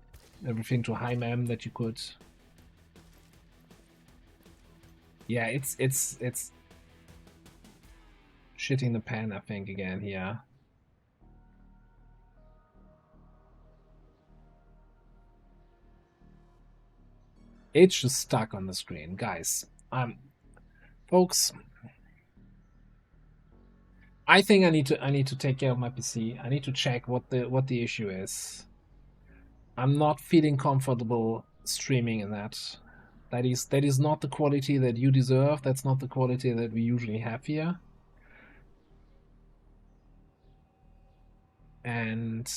everything to high mem that you could. Yeah, it's shitting the pan, I think, again here. It's just stuck on the screen, guys. Folks, I think I need to take care of my PC. I need to check what the issue is. I'm not feeling comfortable streaming in that. That is not the quality that you deserve. That's not the quality that we usually have here. And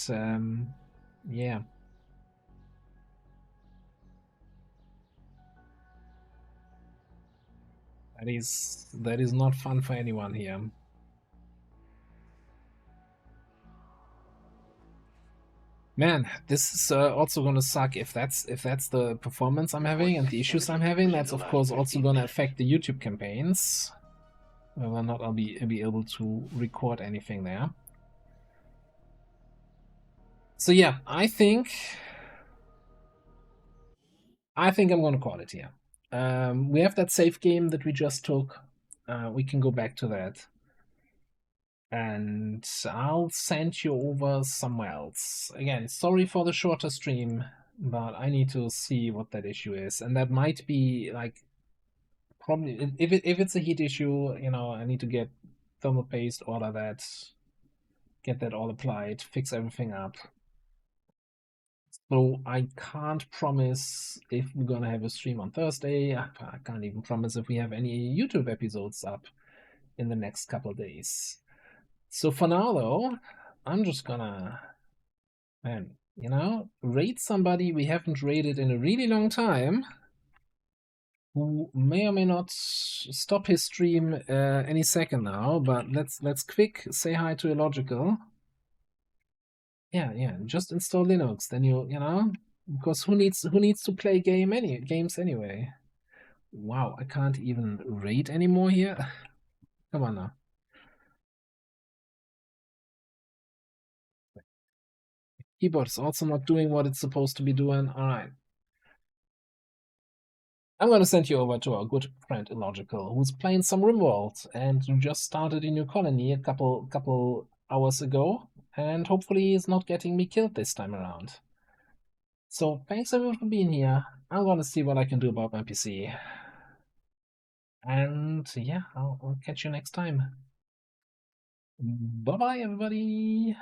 yeah. That is not fun for anyone here. Man, this is also gonna suck if that's the performance I'm having and the issues I'm having. That's of course also gonna affect the YouTube campaigns. Whether or not I'll be able to record anything there. So yeah, I think I'm gonna call it here. We have that save game that we just took. We can go back to that. And I'll send you over somewhere else. Again, sorry for the shorter stream, but I need to see what that issue is. And that might be like, probably, if it's a heat issue, you know, I need to get thermal paste, order that, get that all applied, fix everything up. So I can't promise if we're gonna have a stream on Thursday. I can't even promise if we have any YouTube episodes up in the next couple days. So for now, though, I'm just gonna, man, you know, raid somebody we haven't raided in a really long time, who may or may not stop his stream any second now. But let's quick say hi to Illogical. Yeah, just install Linux. Then you know, because who needs to play games anyway? Wow, I can't even raid anymore here. Come on now. Keyboard's also not doing what it's supposed to be doing. All right. I'm going to send you over to our good friend Illogical, who's playing some RimWorld and who just started a new colony a couple hours ago, and hopefully is not getting me killed this time around. So thanks everyone for being here. I'm going to see what I can do about my PC. And yeah, I'll catch you next time. Bye-bye, everybody.